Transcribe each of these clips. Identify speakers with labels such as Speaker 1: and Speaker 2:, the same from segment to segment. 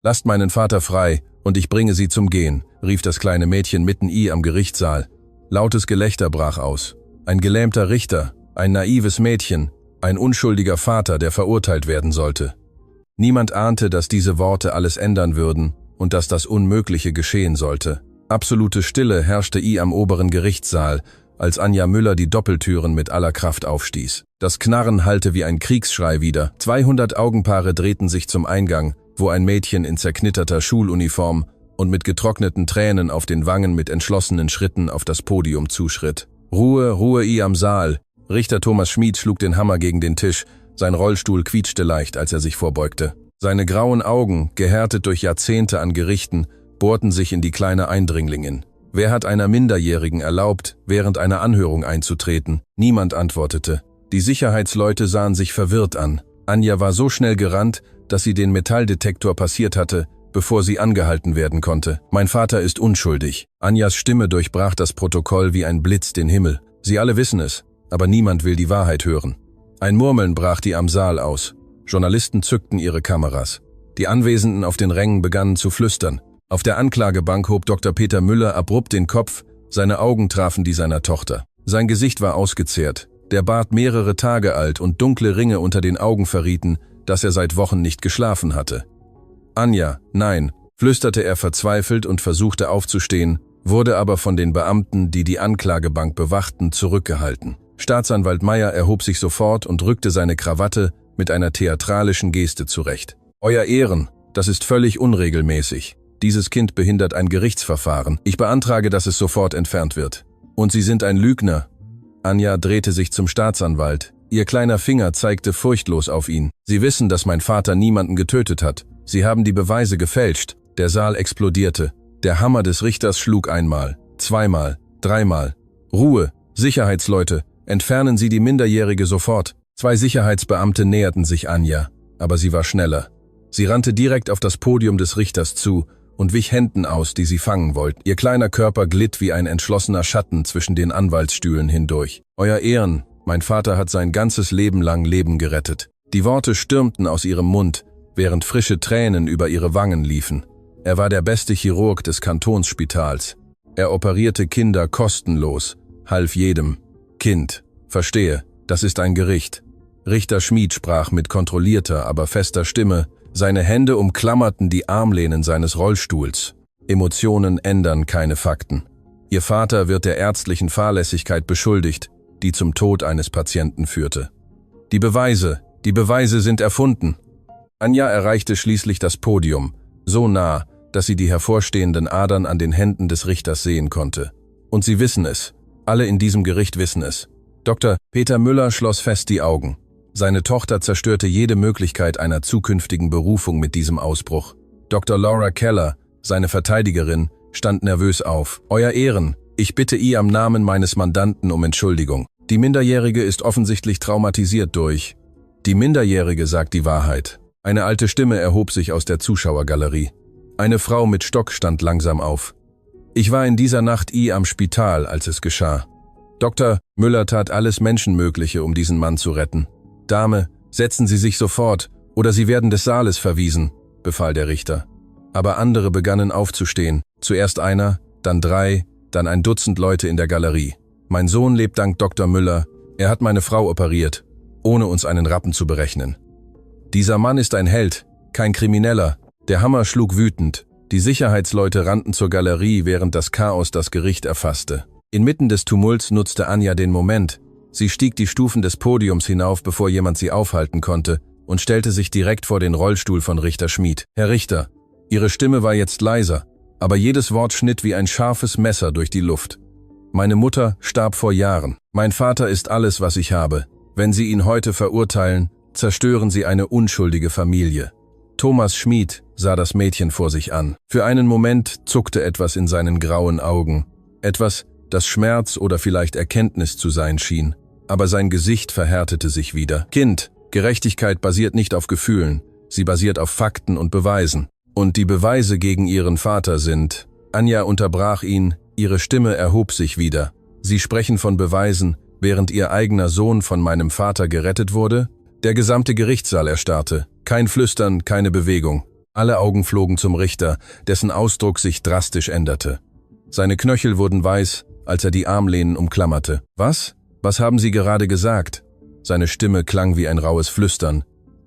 Speaker 1: »Lasst meinen Vater frei, und ich bringe Sie zum Gehen«, rief das kleine Mädchen mitten am Gerichtssaal. Lautes Gelächter brach aus. Ein gelähmter Richter, ein naives Mädchen, ein unschuldiger Vater, der verurteilt werden sollte. Niemand ahnte, dass diese Worte alles ändern würden und dass das Unmögliche geschehen sollte. Absolute Stille herrschte am oberen Gerichtssaal, als Anja Müller die Doppeltüren mit aller Kraft aufstieß. Das Knarren hallte wie ein Kriegsschrei wieder. 200 Augenpaare drehten sich zum Eingang, wo ein Mädchen in zerknitterter Schuluniform und mit getrockneten Tränen auf den Wangen mit entschlossenen Schritten auf das Podium zuschritt. »Ruhe, Ruhe am Saal!« Richter Thomas Schmid schlug den Hammer gegen den Tisch. Sein Rollstuhl quietschte leicht, als er sich vorbeugte. Seine grauen Augen, gehärtet durch Jahrzehnte an Gerichten, bohrten sich in die kleine Eindringlingin. Wer hat einer Minderjährigen erlaubt, während einer Anhörung einzutreten? Niemand antwortete. Die Sicherheitsleute sahen sich verwirrt an. Anja war so schnell gerannt, dass sie den Metalldetektor passiert hatte, bevor sie angehalten werden konnte. »Mein Vater ist unschuldig.« Anjas Stimme durchbrach das Protokoll wie ein Blitz den Himmel. Sie alle wissen es, aber niemand will die Wahrheit hören. Ein Murmeln brach am Saal aus. Journalisten zückten ihre Kameras. Die Anwesenden auf den Rängen begannen zu flüstern. Auf der Anklagebank hob Dr. Peter Müller abrupt den Kopf, seine Augen trafen die seiner Tochter. Sein Gesicht war ausgezehrt, der Bart mehrere Tage alt und dunkle Ringe unter den Augen verrieten, dass er seit Wochen nicht geschlafen hatte. »Anja, nein«, flüsterte er verzweifelt und versuchte aufzustehen, wurde aber von den Beamten, die die Anklagebank bewachten, zurückgehalten. Staatsanwalt Meyer erhob sich sofort und rückte seine Krawatte mit einer theatralischen Geste zurecht. »Euer Ehren, das ist völlig unregelmäßig. Dieses Kind behindert ein Gerichtsverfahren. Ich beantrage, dass es sofort entfernt wird. Und Sie sind ein Lügner.« Anja drehte sich zum Staatsanwalt. Ihr kleiner Finger zeigte furchtlos auf ihn. »Sie wissen, dass mein Vater niemanden getötet hat. Sie haben die Beweise gefälscht.« Der Saal explodierte. Der Hammer des Richters schlug einmal, zweimal, dreimal. »Ruhe, Sicherheitsleute, entfernen Sie die Minderjährige sofort.« 2 Sicherheitsbeamte näherten sich Anja, aber sie war schneller. Sie rannte direkt auf das Podium des Richters zu und wich Händen aus, die sie fangen wollten. Ihr kleiner Körper glitt wie ein entschlossener Schatten zwischen den Anwaltsstühlen hindurch. »Euer Ehren, mein Vater hat sein ganzes Leben lang Leben gerettet.« Die Worte stürmten aus ihrem Mund, während frische Tränen über ihre Wangen liefen. Er war der beste Chirurg des Kantonsspitals. Er operierte Kinder kostenlos, half jedem. »Kind, verstehe, das ist ein Gericht.« Richter Schmid sprach mit kontrollierter, aber fester Stimme. Seine Hände umklammerten die Armlehnen seines Rollstuhls. Emotionen ändern keine Fakten. Ihr Vater wird der ärztlichen Fahrlässigkeit beschuldigt, die zum Tod eines Patienten führte. Die Beweise sind erfunden. Anja erreichte schließlich das Podium, so nah, dass sie die hervorstehenden Adern an den Händen des Richters sehen konnte. Und sie wissen es. Alle in diesem Gericht wissen es. Dr. Peter Müller schloss fest die Augen. Seine Tochter zerstörte jede Möglichkeit einer zukünftigen Berufung mit diesem Ausbruch. Dr. Laura Keller, seine Verteidigerin, stand nervös auf. »Euer Ehren, ich bitte am Namen meines Mandanten um Entschuldigung. Die Minderjährige ist offensichtlich traumatisiert durch. Die Minderjährige sagt die Wahrheit.« Eine alte Stimme erhob sich aus der Zuschauergalerie. Eine Frau mit Stock stand langsam auf. »Ich war in dieser Nacht am Spital, als es geschah. Dr. Müller tat alles Menschenmögliche, um diesen Mann zu retten. Dame, setzen Sie sich sofort, oder Sie werden des Saales verwiesen«, befahl der Richter. Aber andere begannen aufzustehen. Zuerst einer, dann 3, dann ein Dutzend Leute in der Galerie. »Mein Sohn lebt dank Dr. Müller. Er hat meine Frau operiert, ohne uns einen Rappen zu berechnen. Dieser Mann ist ein Held, kein Krimineller.« Der Hammer schlug wütend. Die Sicherheitsleute rannten zur Galerie, während das Chaos das Gericht erfasste. Inmitten des Tumults nutzte Anja den Moment. Sie stieg die Stufen des Podiums hinauf, bevor jemand sie aufhalten konnte, und stellte sich direkt vor den Rollstuhl von Richter Schmid. »Herr Richter«, ihre Stimme war jetzt leiser, aber jedes Wort schnitt wie ein scharfes Messer durch die Luft. »Meine Mutter starb vor Jahren. Mein Vater ist alles, was ich habe. Wenn Sie ihn heute verurteilen, zerstören Sie eine unschuldige Familie.« Thomas Schmid sah das Mädchen vor sich an. Für einen Moment zuckte etwas in seinen grauen Augen. Etwas, das Schmerz oder vielleicht Erkenntnis zu sein schien. Aber sein Gesicht verhärtete sich wieder. »Kind, Gerechtigkeit basiert nicht auf Gefühlen. Sie basiert auf Fakten und Beweisen. Und die Beweise gegen Ihren Vater sind...« Anja unterbrach ihn, ihre Stimme erhob sich wieder. »Sie sprechen von Beweisen, während Ihr eigener Sohn von meinem Vater gerettet wurde?« Der gesamte Gerichtssaal erstarrte. Kein Flüstern, keine Bewegung. Alle Augen flogen zum Richter, dessen Ausdruck sich drastisch änderte. Seine Knöchel wurden weiß, als er die Armlehnen umklammerte. Was? Was haben Sie gerade gesagt? Seine Stimme klang wie ein raues Flüstern.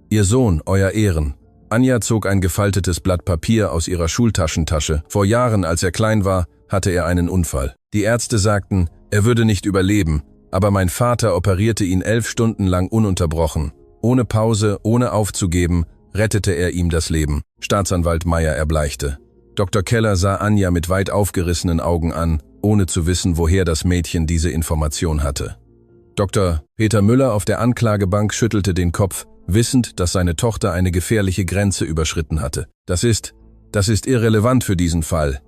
Speaker 1: Ihr Sohn, Euer Ehren. Anja zog ein gefaltetes Blatt Papier aus ihrer Schultaschentasche. Vor Jahren, als er klein war, hatte er einen Unfall. Die Ärzte sagten, er würde nicht überleben, aber mein Vater operierte ihn 11 Stunden lang ununterbrochen. Ohne Pause, ohne aufzugeben, rettete er ihm das Leben. Staatsanwalt Meyer erbleichte. Dr. Keller sah Anja mit weit aufgerissenen Augen an, ohne zu wissen, woher das Mädchen diese Information hatte. Dr. Peter Müller auf der Anklagebank schüttelte den Kopf, wissend, dass seine Tochter eine gefährliche Grenze überschritten hatte. Das ist irrelevant für diesen Fall.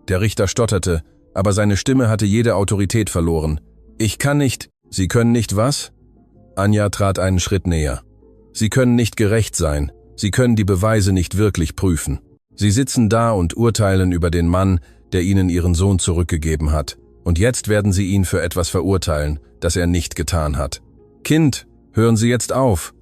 Speaker 1: Der Richter stotterte, aber seine Stimme hatte jede Autorität verloren. Ich kann nicht. Sie können nicht was? Anja trat einen Schritt näher. Sie können nicht gerecht sein. Sie können die Beweise nicht wirklich prüfen. Sie sitzen da und urteilen über den Mann, der ihnen ihren Sohn zurückgegeben hat. Und jetzt werden sie ihn für etwas verurteilen, das er nicht getan hat. Kind, hören Sie jetzt auf!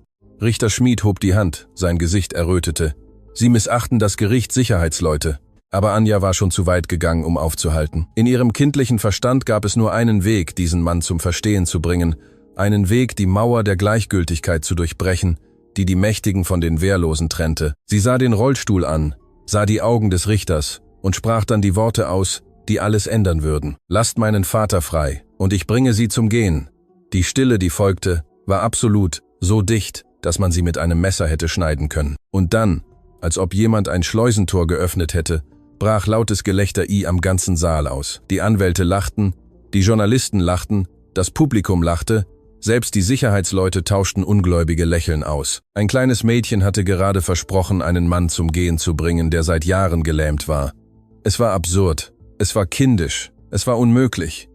Speaker 1: Richter Schmid hob die Hand, sein Gesicht errötete. Sie missachten das Gericht, Sicherheitsleute. Aber Anja war schon zu weit gegangen, um aufzuhalten. In ihrem kindlichen Verstand gab es nur einen Weg, diesen Mann zum Verstehen zu bringen. Einen Weg, die Mauer der Gleichgültigkeit zu durchbrechen, die die Mächtigen von den Wehrlosen trennte. Sie sah den Rollstuhl an, sah die Augen des Richters und sprach dann die Worte aus, die alles ändern würden. Lasst meinen Vater frei, und ich bringe sie zum Gehen. Die Stille, die folgte, war absolut, so dicht, dass man sie mit einem Messer hätte schneiden können. Und dann, als ob jemand ein Schleusentor geöffnet hätte, brach lautes Gelächter am ganzen Saal aus. Die Anwälte lachten, die Journalisten lachten, das Publikum lachte, selbst die Sicherheitsleute tauschten ungläubige Lächeln aus. Ein kleines Mädchen hatte gerade versprochen, einen Mann zum Gehen zu bringen, der seit Jahren gelähmt war. Es war absurd, es war kindisch, es war unmöglich.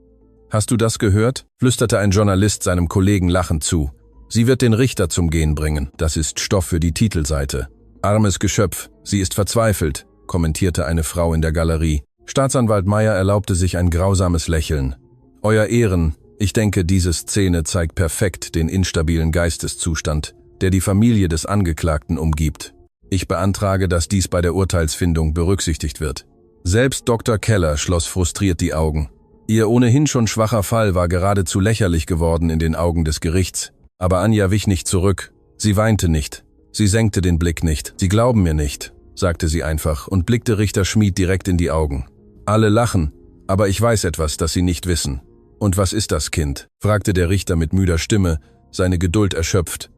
Speaker 1: Hast du das gehört? Flüsterte ein Journalist seinem Kollegen lachend zu. Sie wird den Richter zum Gehen bringen. Das ist Stoff für die Titelseite. Armes Geschöpf, sie ist verzweifelt, kommentierte eine Frau in der Galerie. Staatsanwalt Meyer erlaubte sich ein grausames Lächeln. Euer Ehren, ich denke, diese Szene zeigt perfekt den instabilen Geisteszustand, der die Familie des Angeklagten umgibt. Ich beantrage, dass dies bei der Urteilsfindung berücksichtigt wird. Selbst Dr. Keller schloss frustriert die Augen. Ihr ohnehin schon schwacher Fall war geradezu lächerlich geworden in den Augen des Gerichts. Aber Anja wich nicht zurück. Sie weinte nicht. Sie senkte den Blick nicht. Sie glauben mir nicht, sagte sie einfach und blickte Richter Schmid direkt in die Augen. Alle lachen, aber ich weiß etwas, das Sie nicht wissen. Und was ist das, Kind? Fragte der Richter mit müder Stimme, seine Geduld erschöpft.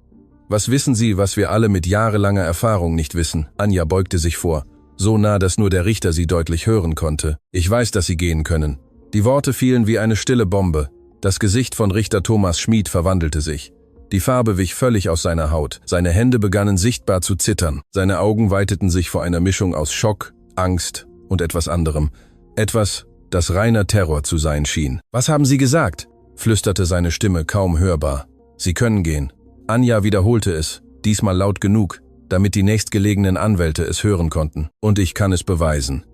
Speaker 1: Was wissen Sie, was wir alle mit jahrelanger Erfahrung nicht wissen? Anja beugte sich vor, so nah, dass nur der Richter sie deutlich hören konnte. Ich weiß, dass Sie gehen können. Die Worte fielen wie eine stille Bombe. Das Gesicht von Richter Thomas Schmid verwandelte sich. Die Farbe wich völlig aus seiner Haut. Seine Hände begannen sichtbar zu zittern. Seine Augen weiteten sich vor einer Mischung aus Schock, Angst und etwas anderem. Etwas, das reiner Terror zu sein schien. Was haben Sie gesagt? Flüsterte seine Stimme kaum hörbar. Sie können gehen. Anja wiederholte es, diesmal laut genug, damit die nächstgelegenen Anwälte es hören konnten. Und ich kann es beweisen.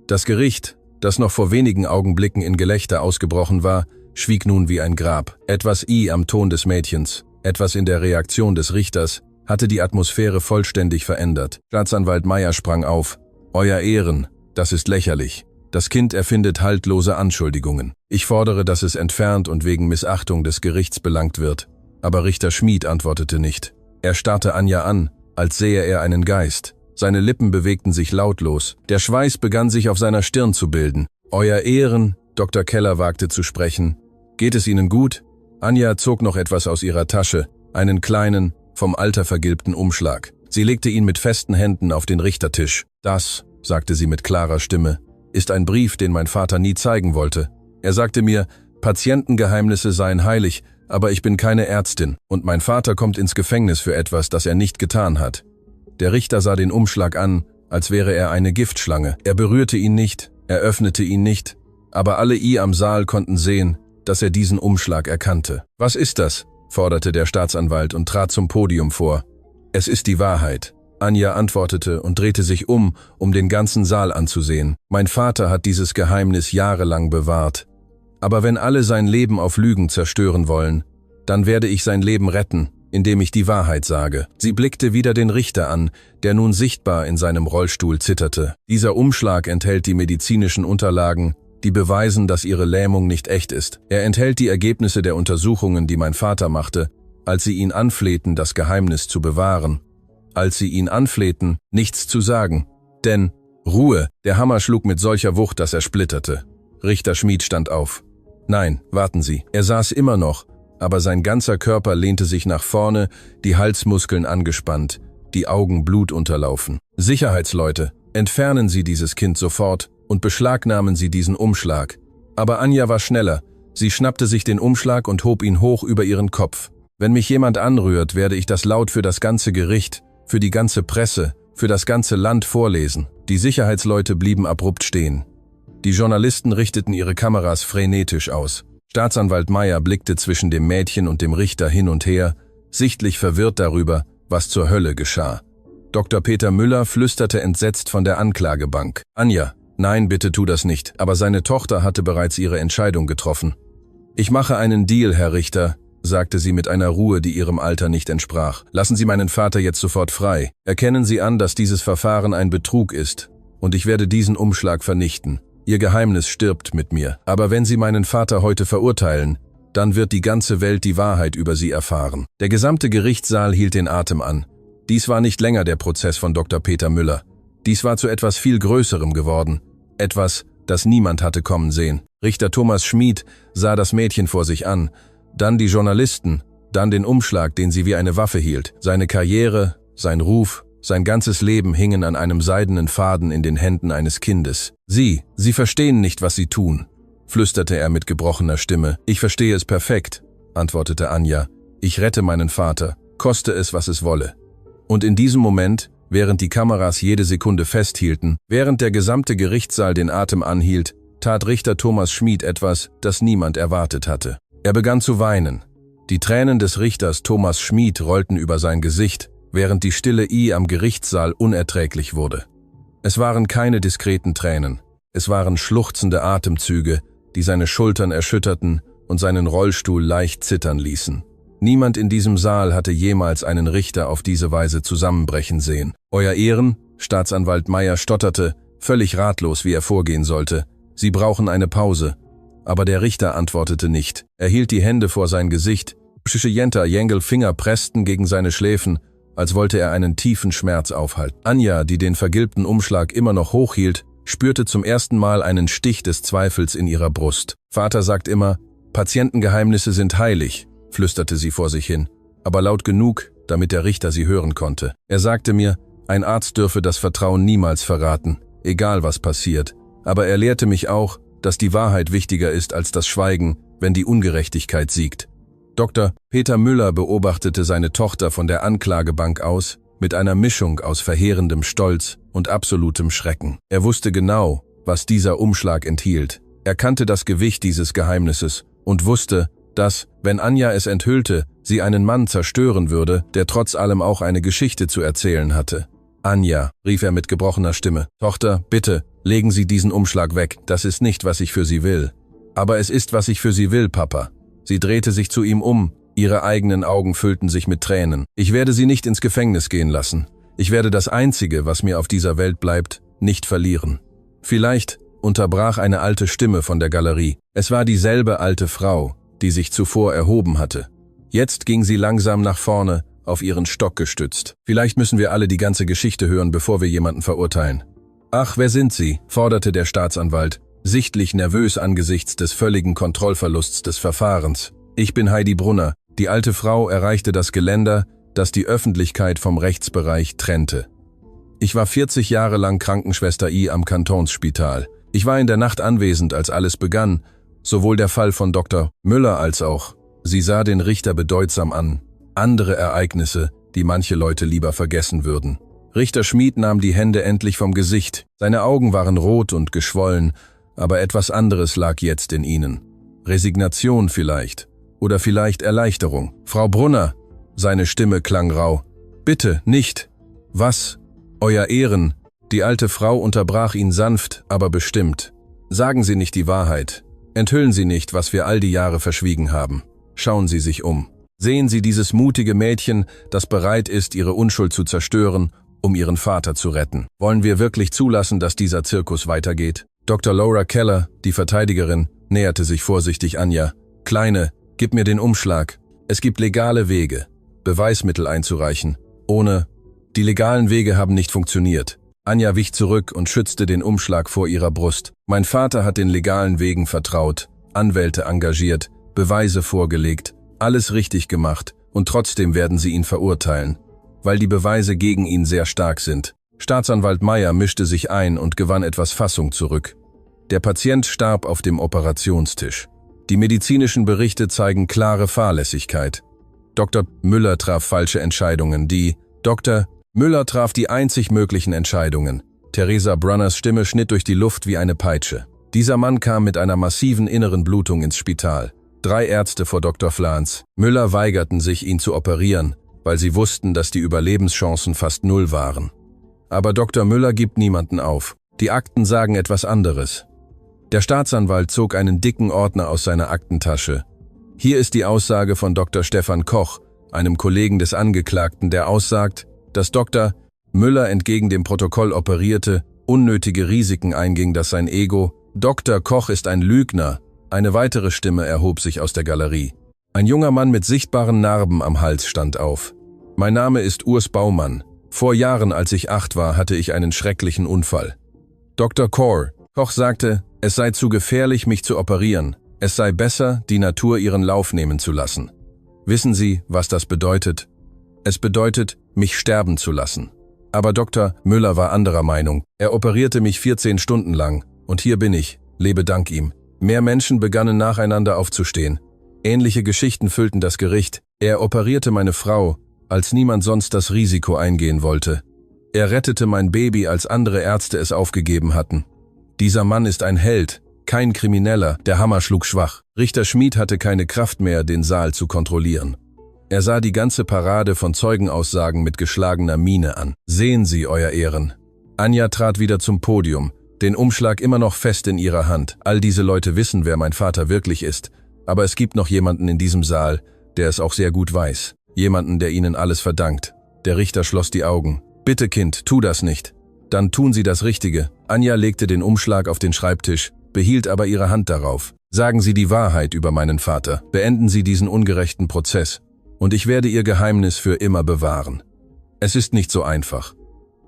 Speaker 1: Das Gericht, das noch vor wenigen Augenblicken in Gelächter ausgebrochen war, schwieg nun wie ein Grab. Etwas am Ton des Mädchens, etwas in der Reaktion des Richters, hatte die Atmosphäre vollständig verändert. Staatsanwalt Meyer sprang auf. Euer Ehren, das ist lächerlich. Das Kind erfindet haltlose Anschuldigungen. Ich fordere, dass es entfernt und wegen Missachtung des Gerichts belangt wird. Aber Richter Schmid antwortete nicht. Er starrte Anja an, als sähe er einen Geist. Seine Lippen bewegten sich lautlos. Der Schweiß begann sich auf seiner Stirn zu bilden. Euer Ehren, Dr. Keller wagte zu sprechen. Geht es Ihnen gut? Anja zog noch etwas aus ihrer Tasche, einen kleinen, vom Alter vergilbten Umschlag. Sie legte ihn mit festen Händen auf den Richtertisch. Das, sagte sie mit klarer Stimme, ist ein Brief, den mein Vater nie zeigen wollte. Er sagte mir, Patientengeheimnisse seien heilig, aber ich bin keine Ärztin und mein Vater kommt ins Gefängnis für etwas, das er nicht getan hat. Der Richter sah den Umschlag an, als wäre er eine Giftschlange. Er berührte ihn nicht, er öffnete ihn nicht, aber alle am Saal konnten sehen, dass er diesen Umschlag erkannte. Was ist das? Forderte der Staatsanwalt und trat zum Podium vor. Es ist die Wahrheit. Anja antwortete und drehte sich um den ganzen Saal anzusehen. Mein Vater hat dieses Geheimnis jahrelang bewahrt. Aber wenn alle sein Leben auf Lügen zerstören wollen, dann werde ich sein Leben retten. indem ich die Wahrheit sage. Sie blickte wieder den Richter an, der nun sichtbar in seinem Rollstuhl zitterte. Dieser Umschlag enthält die medizinischen Unterlagen, die beweisen, dass ihre Lähmung nicht echt ist. Er enthält die Ergebnisse der Untersuchungen, die mein Vater machte, als sie ihn anflehten, das Geheimnis zu bewahren. Als sie ihn anflehten, nichts zu sagen. Denn, Ruhe, der Hammer schlug mit solcher Wucht, dass er splitterte. Richter Schmid stand auf. Nein, warten Sie, er saß immer noch, aber sein ganzer Körper lehnte sich nach vorne, die Halsmuskeln angespannt, die Augen blutunterlaufen. Sicherheitsleute, entfernen Sie dieses Kind sofort und beschlagnahmen Sie diesen Umschlag. Aber Anja war schneller. Sie schnappte sich den Umschlag und hob ihn hoch über ihren Kopf. Wenn mich jemand anrührt, werde ich das laut für das ganze Gericht, für die ganze Presse, für das ganze Land vorlesen. Die Sicherheitsleute blieben abrupt stehen. Die Journalisten richteten ihre Kameras frenetisch aus. Staatsanwalt Meyer blickte zwischen dem Mädchen und dem Richter hin und her, sichtlich verwirrt darüber, was zur Hölle geschah. Dr. Peter Müller flüsterte entsetzt von der Anklagebank. Anja, nein, bitte tu das nicht, aber seine Tochter hatte bereits ihre Entscheidung getroffen. Ich mache einen Deal, Herr Richter, sagte sie mit einer Ruhe, die ihrem Alter nicht entsprach. Lassen Sie meinen Vater jetzt sofort frei. Erkennen Sie an, dass dieses Verfahren ein Betrug ist, und ich werde diesen Umschlag vernichten. Ihr Geheimnis stirbt mit mir. Aber wenn Sie meinen Vater heute verurteilen, dann wird die ganze Welt die Wahrheit über Sie erfahren. Der gesamte Gerichtssaal hielt den Atem an. Dies war nicht länger der Prozess von Dr. Peter Müller. Dies war zu etwas viel Größerem geworden. Etwas, das niemand hatte kommen sehen. Richter Thomas Schmid sah das Mädchen vor sich an, dann die Journalisten, dann den Umschlag, den sie wie eine Waffe hielt. Seine Karriere, sein Ruf, sein ganzes Leben hingen an einem seidenen Faden in den Händen eines Kindes. Sie verstehen nicht, was Sie tun, flüsterte er mit gebrochener Stimme. Ich verstehe es perfekt, antwortete Anja. Ich rette meinen Vater, koste es, was es wolle. Und in diesem Moment, während die Kameras jede Sekunde festhielten, während der gesamte Gerichtssaal den Atem anhielt, tat Richter Thomas Schmid etwas, das niemand erwartet hatte. Er begann zu weinen. Die Tränen des Richters Thomas Schmid rollten über sein Gesicht, während die Stille am Gerichtssaal unerträglich wurde. Es waren keine diskreten Tränen. Es waren schluchzende Atemzüge, die seine Schultern erschütterten und seinen Rollstuhl leicht zittern ließen. Niemand in diesem Saal hatte jemals einen Richter auf diese Weise zusammenbrechen sehen. Euer Ehren, Staatsanwalt Meyer stotterte, völlig ratlos, wie er vorgehen sollte. Sie brauchen eine Pause. Aber der Richter antwortete nicht. Er hielt die Hände vor sein Gesicht. Pschijenta Finger pressten gegen seine Schläfen, als wollte er einen tiefen Schmerz aufhalten. Anja, die den vergilbten Umschlag immer noch hochhielt, spürte zum ersten Mal einen Stich des Zweifels in ihrer Brust. Vater sagt immer, Patientengeheimnisse sind heilig, flüsterte sie vor sich hin, aber laut genug, damit der Richter sie hören konnte. Er sagte mir, ein Arzt dürfe das Vertrauen niemals verraten, egal was passiert. Aber er lehrte mich auch, dass die Wahrheit wichtiger ist als das Schweigen, wenn die Ungerechtigkeit siegt. Dr. Peter Müller beobachtete seine Tochter von der Anklagebank aus mit einer Mischung aus verheerendem Stolz und absolutem Schrecken. Er wusste genau, was dieser Umschlag enthielt. Er kannte das Gewicht dieses Geheimnisses und wusste, dass, wenn Anja es enthüllte, sie einen Mann zerstören würde, der trotz allem auch eine Geschichte zu erzählen hatte. Anja, rief er mit gebrochener Stimme, Tochter, bitte, legen Sie diesen Umschlag weg, das ist nicht, was ich für Sie will. Aber es ist, was ich für Sie will, Papa. Sie drehte sich zu ihm um, ihre eigenen Augen füllten sich mit Tränen. Ich werde Sie nicht ins Gefängnis gehen lassen. Ich werde das Einzige, was mir auf dieser Welt bleibt, nicht verlieren. Vielleicht, unterbrach eine alte Stimme von der Galerie. Es war dieselbe alte Frau, die sich zuvor erhoben hatte. Jetzt ging sie langsam nach vorne, auf ihren Stock gestützt. Vielleicht müssen wir alle die ganze Geschichte hören, bevor wir jemanden verurteilen. Ach, wer sind Sie? Forderte der Staatsanwalt, sichtlich nervös angesichts des völligen Kontrollverlusts des Verfahrens. Ich bin Heidi Brunner. Die alte Frau erreichte das Geländer, das die Öffentlichkeit vom Rechtsbereich trennte. Ich war 40 Jahre lang Krankenschwester am Kantonsspital. Ich war in der Nacht anwesend, als alles begann, sowohl der Fall von Dr. Müller als auch. Sie sah den Richter bedeutsam an. Andere Ereignisse, die manche Leute lieber vergessen würden. Richter Schmid nahm die Hände endlich vom Gesicht. Seine Augen waren rot und geschwollen, aber etwas anderes lag jetzt in ihnen. Resignation vielleicht. Oder vielleicht Erleichterung. Frau Brunner, seine Stimme klang rau. Bitte, nicht. Was? Euer Ehren. Die alte Frau unterbrach ihn sanft, aber bestimmt. Sagen Sie nicht die Wahrheit. Enthüllen Sie nicht, was wir all die Jahre verschwiegen haben. Schauen Sie sich um. Sehen Sie dieses mutige Mädchen, das bereit ist, ihre Unschuld zu zerstören, um ihren Vater zu retten. Wollen wir wirklich zulassen, dass dieser Zirkus weitergeht? Dr. Laura Keller, die Verteidigerin, näherte sich vorsichtig Anja. Kleine, gib mir den Umschlag. Es gibt legale Wege, Beweismittel einzureichen. Die legalen Wege haben nicht funktioniert. Anja wich zurück und schützte den Umschlag vor ihrer Brust. Mein Vater hat den legalen Wegen vertraut, Anwälte engagiert, Beweise vorgelegt, alles richtig gemacht, und trotzdem werden sie ihn verurteilen, weil die Beweise gegen ihn sehr stark sind. Staatsanwalt Meyer mischte sich ein und gewann etwas Fassung zurück. Der Patient starb auf dem Operationstisch. Die medizinischen Berichte zeigen klare Fahrlässigkeit. Dr. Müller traf falsche Entscheidungen. Dr. Müller traf die einzig möglichen Entscheidungen. Theresa Brunners Stimme schnitt durch die Luft wie eine Peitsche. Dieser Mann kam mit einer massiven inneren Blutung ins Spital. 3 Ärzte vor Dr. Flans. Müller weigerten sich, ihn zu operieren, weil sie wussten, dass die Überlebenschancen fast 0 waren. Aber Dr. Müller gibt niemanden auf. Die Akten sagen etwas anderes. Der Staatsanwalt zog einen dicken Ordner aus seiner Aktentasche. Hier ist die Aussage von Dr. Stefan Koch, einem Kollegen des Angeklagten, der aussagt, dass Dr. Müller entgegen dem Protokoll operierte, unnötige Risiken einging, dass sein Ego. Dr. Koch ist ein Lügner. Eine weitere Stimme erhob sich aus der Galerie. Ein junger Mann mit sichtbaren Narben am Hals stand auf. Mein Name ist Urs Baumann. Vor Jahren, als ich 8 war, hatte ich einen schrecklichen Unfall. Dr. Koch sagte, es sei zu gefährlich, mich zu operieren. Es sei besser, die Natur ihren Lauf nehmen zu lassen. Wissen Sie, was das bedeutet? Es bedeutet, mich sterben zu lassen. Aber Dr. Müller war anderer Meinung. Er operierte mich 14 Stunden lang. Und hier bin ich, lebe dank ihm. Mehr Menschen begannen nacheinander aufzustehen. Ähnliche Geschichten füllten das Gericht. Er operierte meine Frau, als niemand sonst das Risiko eingehen wollte. Er rettete mein Baby, als andere Ärzte es aufgegeben hatten. Dieser Mann ist ein Held, kein Krimineller, der Hammer schlug schwach. Richter Schmid hatte keine Kraft mehr, den Saal zu kontrollieren. Er sah die ganze Parade von Zeugenaussagen mit geschlagener Miene an. Sehen Sie, Euer Ehren. Anja trat wieder zum Podium, den Umschlag immer noch fest in ihrer Hand. All diese Leute wissen, wer mein Vater wirklich ist. Aber es gibt noch jemanden in diesem Saal, der es auch sehr gut weiß. Jemanden, der Ihnen alles verdankt. Der Richter schloss die Augen. Bitte, Kind, tu das nicht. Dann tun Sie das Richtige. Anja legte den Umschlag auf den Schreibtisch, behielt aber ihre Hand darauf. Sagen Sie die Wahrheit über meinen Vater. Beenden Sie diesen ungerechten Prozess. Und ich werde Ihr Geheimnis für immer bewahren. Es ist nicht so einfach.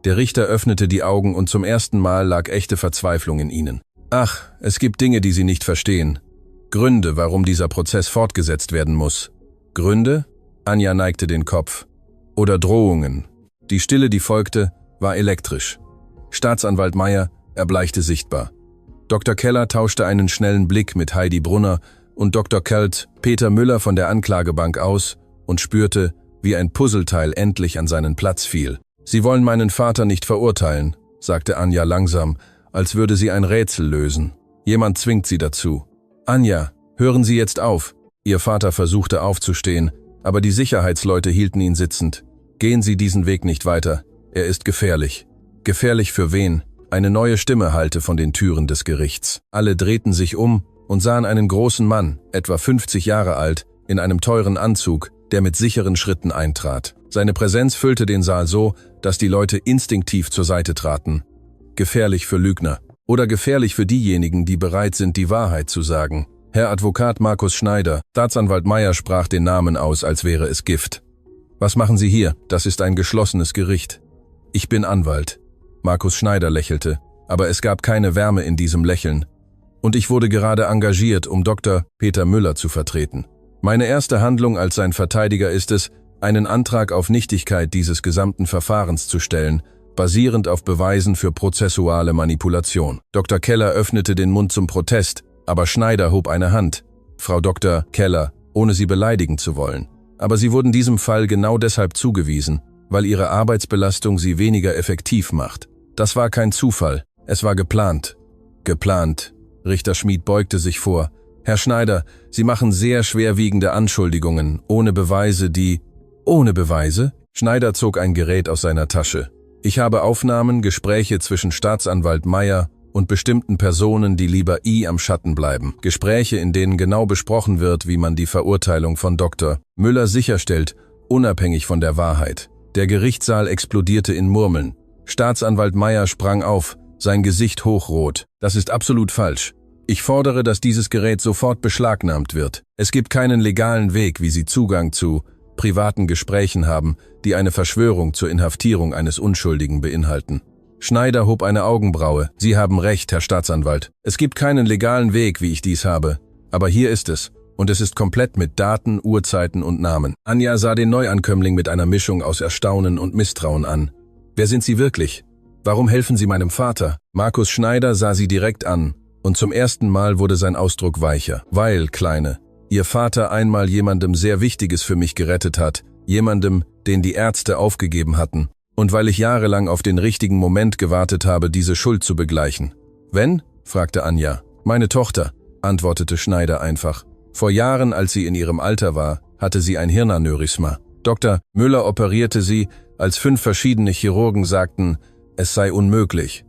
Speaker 1: Der Richter öffnete die Augen und zum ersten Mal lag echte Verzweiflung in ihnen. Ach, es gibt Dinge, die Sie nicht verstehen. Gründe, warum dieser Prozess fortgesetzt werden muss. Gründe? Anja neigte den Kopf. Oder Drohungen. Die Stille, die folgte, war elektrisch. Staatsanwalt Meyer erbleichte sichtbar. Dr. Keller tauschte einen schnellen Blick mit Heidi Brunner und Dr. Kelt Peter Müller von der Anklagebank aus und spürte, wie ein Puzzleteil endlich an seinen Platz fiel. Sie wollen meinen Vater nicht verurteilen, sagte Anja langsam, als würde sie ein Rätsel lösen. Jemand zwingt sie dazu. Anja, hören Sie jetzt auf. Ihr Vater versuchte aufzustehen, aber die Sicherheitsleute hielten ihn sitzend. Gehen Sie diesen Weg nicht weiter. Er ist gefährlich. Gefährlich für wen? Eine neue Stimme hallte von den Türen des Gerichts. Alle drehten sich um und sahen einen großen Mann, etwa 50 Jahre alt, in einem teuren Anzug, der mit sicheren Schritten eintrat. Seine Präsenz füllte den Saal so, dass die Leute instinktiv zur Seite traten. Gefährlich für Lügner. Oder gefährlich für diejenigen, die bereit sind, die Wahrheit zu sagen. Herr Advokat Markus Schneider, Staatsanwalt Meyer sprach den Namen aus, als wäre es Gift. Was machen Sie hier? Das ist ein geschlossenes Gericht. Ich bin Anwalt. Markus Schneider lächelte, aber es gab keine Wärme in diesem Lächeln. Und ich wurde gerade engagiert, um Dr. Peter Müller zu vertreten. Meine erste Handlung als sein Verteidiger ist es, einen Antrag auf Nichtigkeit dieses gesamten Verfahrens zu stellen, basierend auf Beweisen für prozessuale Manipulation. Dr. Keller öffnete den Mund zum Protest, aber Schneider hob eine Hand. Frau Dr. Keller, ohne Sie beleidigen zu wollen. Aber Sie wurden diesem Fall genau deshalb zugewiesen, weil Ihre Arbeitsbelastung Sie weniger effektiv macht. Das war kein Zufall, es war geplant. Geplant. Richter Schmid beugte sich vor. Herr Schneider, Sie machen sehr schwerwiegende Anschuldigungen, ohne Beweise, Ohne Beweise? Schneider zog ein Gerät aus seiner Tasche. Ich habe Aufnahmen, Gespräche zwischen Staatsanwalt Meyer und bestimmten Personen, die lieber am Schatten bleiben. Gespräche, in denen genau besprochen wird, wie man die Verurteilung von Dr. Müller sicherstellt, unabhängig von der Wahrheit. Der Gerichtssaal explodierte in Murmeln. Staatsanwalt Meyer sprang auf, sein Gesicht hochrot. Das ist absolut falsch. Ich fordere, dass dieses Gerät sofort beschlagnahmt wird. Es gibt keinen legalen Weg, wie Sie Zugang zu privaten Gesprächen haben, die eine Verschwörung zur Inhaftierung eines Unschuldigen beinhalten. Schneider hob eine Augenbraue. Sie haben recht, Herr Staatsanwalt. Es gibt keinen legalen Weg, wie ich dies habe. Aber hier ist es. Und es ist komplett mit Daten, Uhrzeiten und Namen. Anja sah den Neuankömmling mit einer Mischung aus Erstaunen und Misstrauen an. Wer sind Sie wirklich? Warum helfen Sie meinem Vater? Markus Schneider sah sie direkt an. Und zum ersten Mal wurde sein Ausdruck weicher. Weil, Kleine, Ihr Vater einmal jemandem sehr Wichtiges für mich gerettet hat, jemandem, den die Ärzte aufgegeben hatten, und weil ich jahrelang auf den richtigen Moment gewartet habe, diese Schuld zu begleichen. Wenn? Fragte Anja. Meine Tochter, antwortete Schneider einfach. Vor Jahren, als sie in ihrem Alter war, hatte sie ein Hirnaneurysma. Dr. Müller operierte sie, als 5 verschiedene Chirurgen sagten, es sei unmöglich.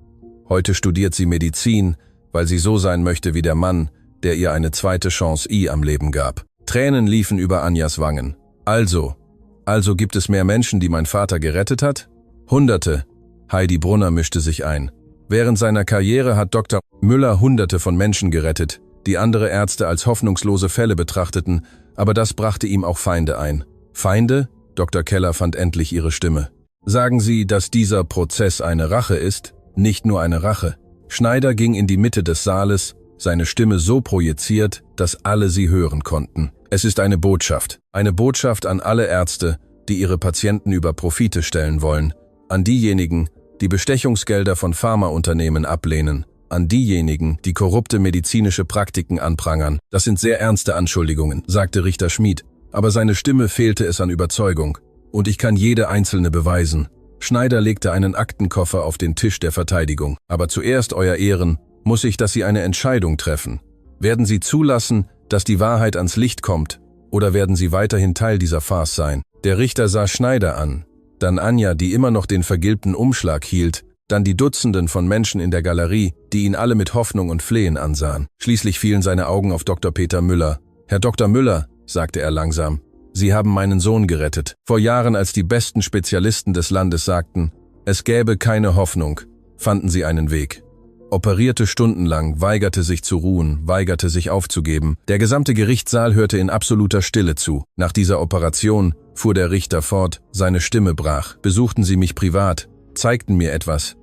Speaker 1: Heute studiert sie Medizin, weil sie so sein möchte wie der Mann, der ihr eine zweite Chance am Leben gab. Tränen liefen über Anjas Wangen. Also gibt es mehr Menschen, die mein Vater gerettet hat? Hunderte. Heidi Brunner mischte sich ein. Während seiner Karriere hat Dr. Müller Hunderte von Menschen gerettet, die andere Ärzte als hoffnungslose Fälle betrachteten, aber das brachte ihm auch Feinde ein. Feinde? Dr. Keller fand endlich ihre Stimme. Sagen Sie, dass dieser Prozess eine Rache ist? Nicht nur eine Rache. Schneider ging in die Mitte des Saales, seine Stimme so projiziert, dass alle sie hören konnten. Es ist eine Botschaft an alle Ärzte, die ihre Patienten über Profite stellen wollen, an diejenigen, die Bestechungsgelder von Pharmaunternehmen ablehnen, an diejenigen, die korrupte medizinische Praktiken anprangern. Das sind sehr ernste Anschuldigungen, sagte Richter Schmid, aber seine Stimme fehlte es an Überzeugung. Und ich kann jede einzelne beweisen. Schneider legte einen Aktenkoffer auf den Tisch der Verteidigung. Aber zuerst, Euer Ehren, muss ich, dass Sie eine Entscheidung treffen. Werden Sie zulassen, dass die Wahrheit ans Licht kommt, oder werden Sie weiterhin Teil dieser Farce sein? Der Richter sah Schneider an, dann Anja, die immer noch den vergilbten Umschlag hielt, dann die Dutzenden von Menschen in der Galerie, die ihn alle mit Hoffnung und Flehen ansahen. Schließlich fielen seine Augen auf Dr. Peter Müller. Herr Dr. Müller, sagte er langsam, Sie haben meinen Sohn gerettet. Vor Jahren, als die besten Spezialisten des Landes sagten, es gäbe keine Hoffnung, fanden Sie einen Weg. Operierte stundenlang, weigerte sich zu ruhen, weigerte sich aufzugeben. Der gesamte Gerichtssaal hörte in absoluter Stille zu. Nach dieser Operation, fuhr der Richter fort, seine Stimme brach. Besuchten Sie mich privat, zeigten mir etwas,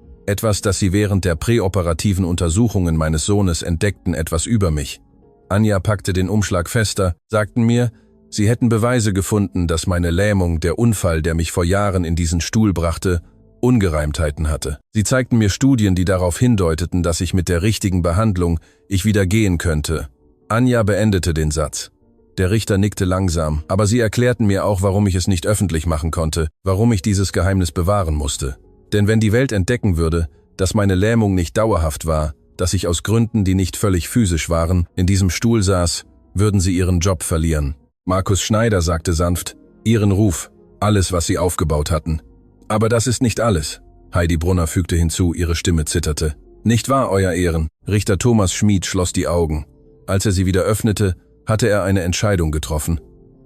Speaker 1: das Sie während der präoperativen Untersuchungen meines Sohnes entdeckten, etwas über mich. Anja packte den Umschlag fester, sagten mir, Sie hätten Beweise gefunden, dass meine Lähmung, der Unfall, der mich vor Jahren in diesen Stuhl brachte, Ungereimtheiten hatte. Sie zeigten mir Studien, die darauf hindeuteten, dass ich mit der richtigen Behandlung wieder gehen könnte. Anja beendete den Satz. Der Richter nickte langsam, aber sie erklärten mir auch, warum ich es nicht öffentlich machen konnte, warum ich dieses Geheimnis bewahren musste. Denn wenn die Welt entdecken würde, dass meine Lähmung nicht dauerhaft war, dass ich aus Gründen, die nicht völlig physisch waren, in diesem Stuhl saß, würden sie ihren Job verlieren. Markus Schneider sagte sanft, Ihren Ruf, alles, was Sie aufgebaut hatten. Aber das ist nicht alles. Heidi Brunner fügte hinzu, ihre Stimme zitterte. Nicht wahr, Euer Ehren? Richter Thomas Schmid schloss die Augen. Als er sie wieder öffnete, hatte er eine Entscheidung getroffen.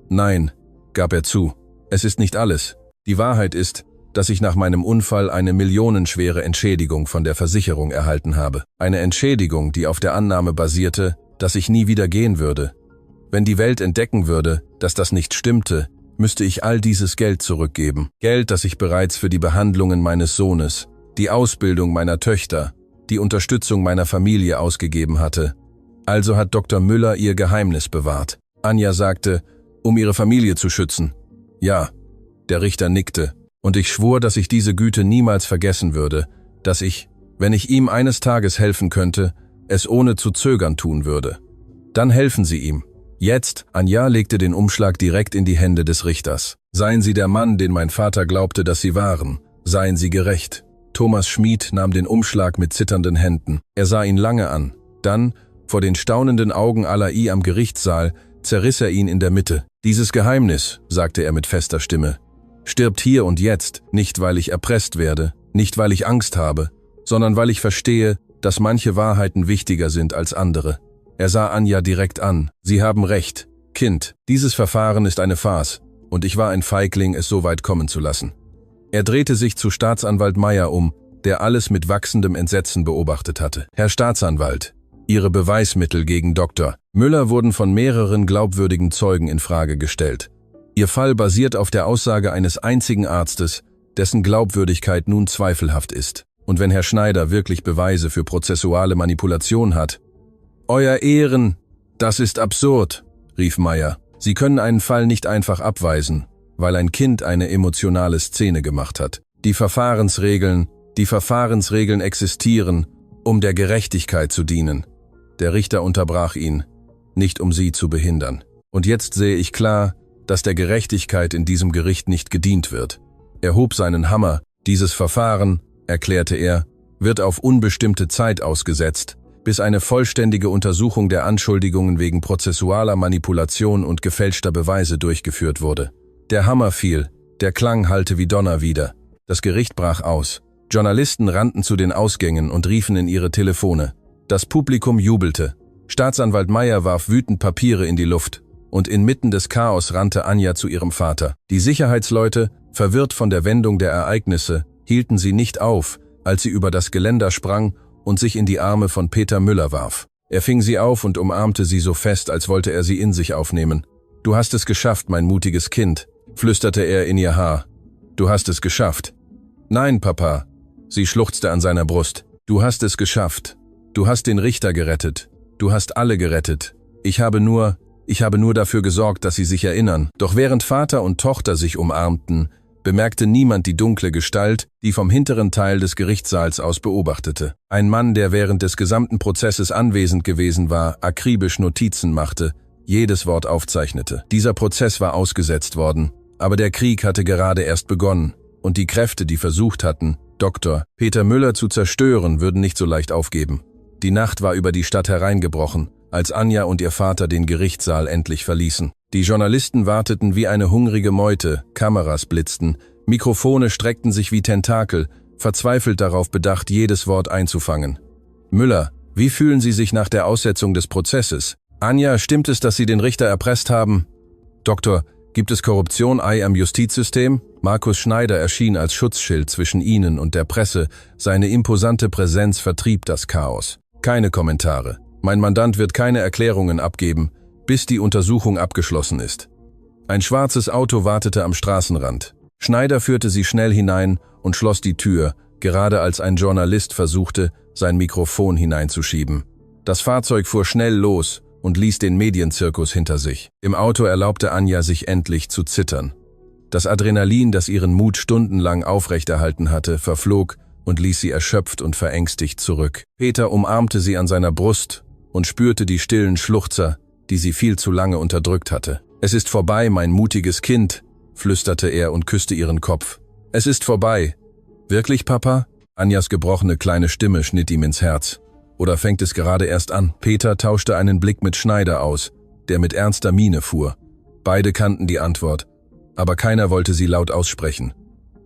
Speaker 1: Nein, gab er zu. Es ist nicht alles. Die Wahrheit ist, dass ich nach meinem Unfall eine millionenschwere Entschädigung von der Versicherung erhalten habe. Eine Entschädigung, die auf der Annahme basierte, dass ich nie wieder gehen würde. Wenn die Welt entdecken würde, dass das nicht stimmte, müsste ich all dieses Geld zurückgeben. Geld, das ich bereits für die Behandlungen meines Sohnes, die Ausbildung meiner Töchter, die Unterstützung meiner Familie ausgegeben hatte. Also hat Dr. Müller ihr Geheimnis bewahrt. Anja sagte, um ihre Familie zu schützen. Ja, der Richter nickte, und ich schwor, dass ich diese Güte niemals vergessen würde, dass ich, wenn ich ihm eines Tages helfen könnte, es ohne zu zögern tun würde. Dann helfen Sie ihm. Jetzt, Anja legte den Umschlag direkt in die Hände des Richters. Seien Sie der Mann, den mein Vater glaubte, dass Sie waren. Seien Sie gerecht. Thomas Schmid nahm den Umschlag mit zitternden Händen. Er sah ihn lange an. Dann, vor den staunenden Augen aller am Gerichtssaal, zerriss er ihn in der Mitte. Dieses Geheimnis, sagte er mit fester Stimme, stirbt hier und jetzt, nicht weil ich erpresst werde, nicht weil ich Angst habe, sondern weil ich verstehe, dass manche Wahrheiten wichtiger sind als andere. Er sah Anja direkt an. Sie haben recht. Kind, dieses Verfahren ist eine Farce, und ich war ein Feigling, es so weit kommen zu lassen. Er drehte sich zu Staatsanwalt Meyer um, der alles mit wachsendem Entsetzen beobachtet hatte. Herr Staatsanwalt, Ihre Beweismittel gegen Dr. Müller wurden von mehreren glaubwürdigen Zeugen in Frage gestellt. Ihr Fall basiert auf der Aussage eines einzigen Arztes, dessen Glaubwürdigkeit nun zweifelhaft ist. Und wenn Herr Schneider wirklich Beweise für prozessuale Manipulation hat… Euer Ehren, das ist absurd, rief Meyer. Sie können einen Fall nicht einfach abweisen, weil ein Kind eine emotionale Szene gemacht hat. Die Verfahrensregeln existieren, um der Gerechtigkeit zu dienen. Der Richter unterbrach ihn, nicht um sie zu behindern. Und jetzt sehe ich klar, dass der Gerechtigkeit in diesem Gericht nicht gedient wird. Er hob seinen Hammer. Dieses Verfahren, erklärte er, wird auf unbestimmte Zeit ausgesetzt, bis eine vollständige Untersuchung der Anschuldigungen wegen prozessualer Manipulation und gefälschter Beweise durchgeführt wurde. Der Hammer fiel, der Klang hallte wie Donner wider. Das Gericht brach aus. Journalisten rannten zu den Ausgängen und riefen in ihre Telefone. Das Publikum jubelte. Staatsanwalt Meyer warf wütend Papiere in die Luft. Und inmitten des Chaos rannte Anja zu ihrem Vater. Die Sicherheitsleute, verwirrt von der Wendung der Ereignisse, hielten sie nicht auf, als sie über das Geländer sprang und sich in die Arme von Peter Müller warf. Er fing sie auf und umarmte sie so fest, als wollte er sie in sich aufnehmen. »Du hast es geschafft, mein mutiges Kind«, flüsterte er in ihr Haar. »Du hast es geschafft.« »Nein, Papa«, sie schluchzte an seiner Brust. »Du hast es geschafft. Du hast den Richter gerettet. Du hast alle gerettet. Ich habe nur dafür gesorgt, dass sie sich erinnern.« Doch während Vater und Tochter sich umarmten, bemerkte niemand die dunkle Gestalt, die vom hinteren Teil des Gerichtssaals aus beobachtete. Ein Mann, der während des gesamten Prozesses anwesend gewesen war, akribisch Notizen machte, jedes Wort aufzeichnete. Dieser Prozess war ausgesetzt worden, aber der Krieg hatte gerade erst begonnen, und die Kräfte, die versucht hatten, Dr. Peter Müller zu zerstören, würden nicht so leicht aufgeben. Die Nacht war über die Stadt hereingebrochen, als Anja und ihr Vater den Gerichtssaal endlich verließen. Die Journalisten warteten wie eine hungrige Meute, Kameras blitzten, Mikrofone streckten sich wie Tentakel, verzweifelt darauf bedacht, jedes Wort einzufangen. »Müller, wie fühlen Sie sich nach der Aussetzung des Prozesses? Anja, stimmt es, dass Sie den Richter erpresst haben? Doktor, gibt es Korruption am Justizsystem?« Markus Schneider erschien als Schutzschild zwischen ihnen und der Presse, seine imposante Präsenz vertrieb das Chaos. Keine Kommentare. Mein Mandant wird keine Erklärungen abgeben, bis die Untersuchung abgeschlossen ist. Ein schwarzes Auto wartete am Straßenrand. Schneider führte sie schnell hinein und schloss die Tür, gerade als ein Journalist versuchte, sein Mikrofon hineinzuschieben. Das Fahrzeug fuhr schnell los und ließ den Medienzirkus hinter sich. Im Auto erlaubte Anja sich endlich zu zittern. Das Adrenalin, das ihren Mut stundenlang aufrechterhalten hatte, verflog und ließ sie erschöpft und verängstigt zurück. Peter umarmte sie an seiner Brust und spürte die stillen Schluchzer, die sie viel zu lange unterdrückt hatte. »Es ist vorbei, mein mutiges Kind«, flüsterte er und küsste ihren Kopf. »Es ist vorbei.« »Wirklich, Papa?« Anjas gebrochene kleine Stimme schnitt ihm ins Herz. »Oder fängt es gerade erst an?« Peter tauschte einen Blick mit Schneider aus, der mit ernster Miene fuhr. Beide kannten die Antwort, aber keiner wollte sie laut aussprechen.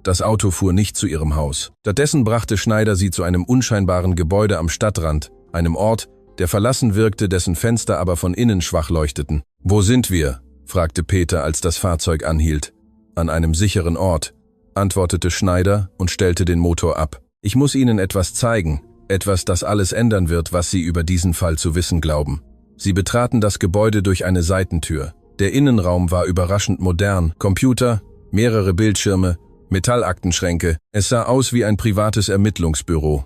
Speaker 1: Das Auto fuhr nicht zu ihrem Haus. Stattdessen brachte Schneider sie zu einem unscheinbaren Gebäude am Stadtrand, einem Ort, der verlassen wirkte, dessen Fenster aber von innen schwach leuchteten. »Wo sind wir?« fragte Peter, als das Fahrzeug anhielt. »An einem sicheren Ort«, antwortete Schneider und stellte den Motor ab. »Ich muss Ihnen etwas zeigen, etwas, das alles ändern wird, was Sie über diesen Fall zu wissen glauben.« Sie betraten das Gebäude durch eine Seitentür. Der Innenraum war überraschend modern. Computer, mehrere Bildschirme, Metallaktenschränke. Es sah aus wie ein privates Ermittlungsbüro.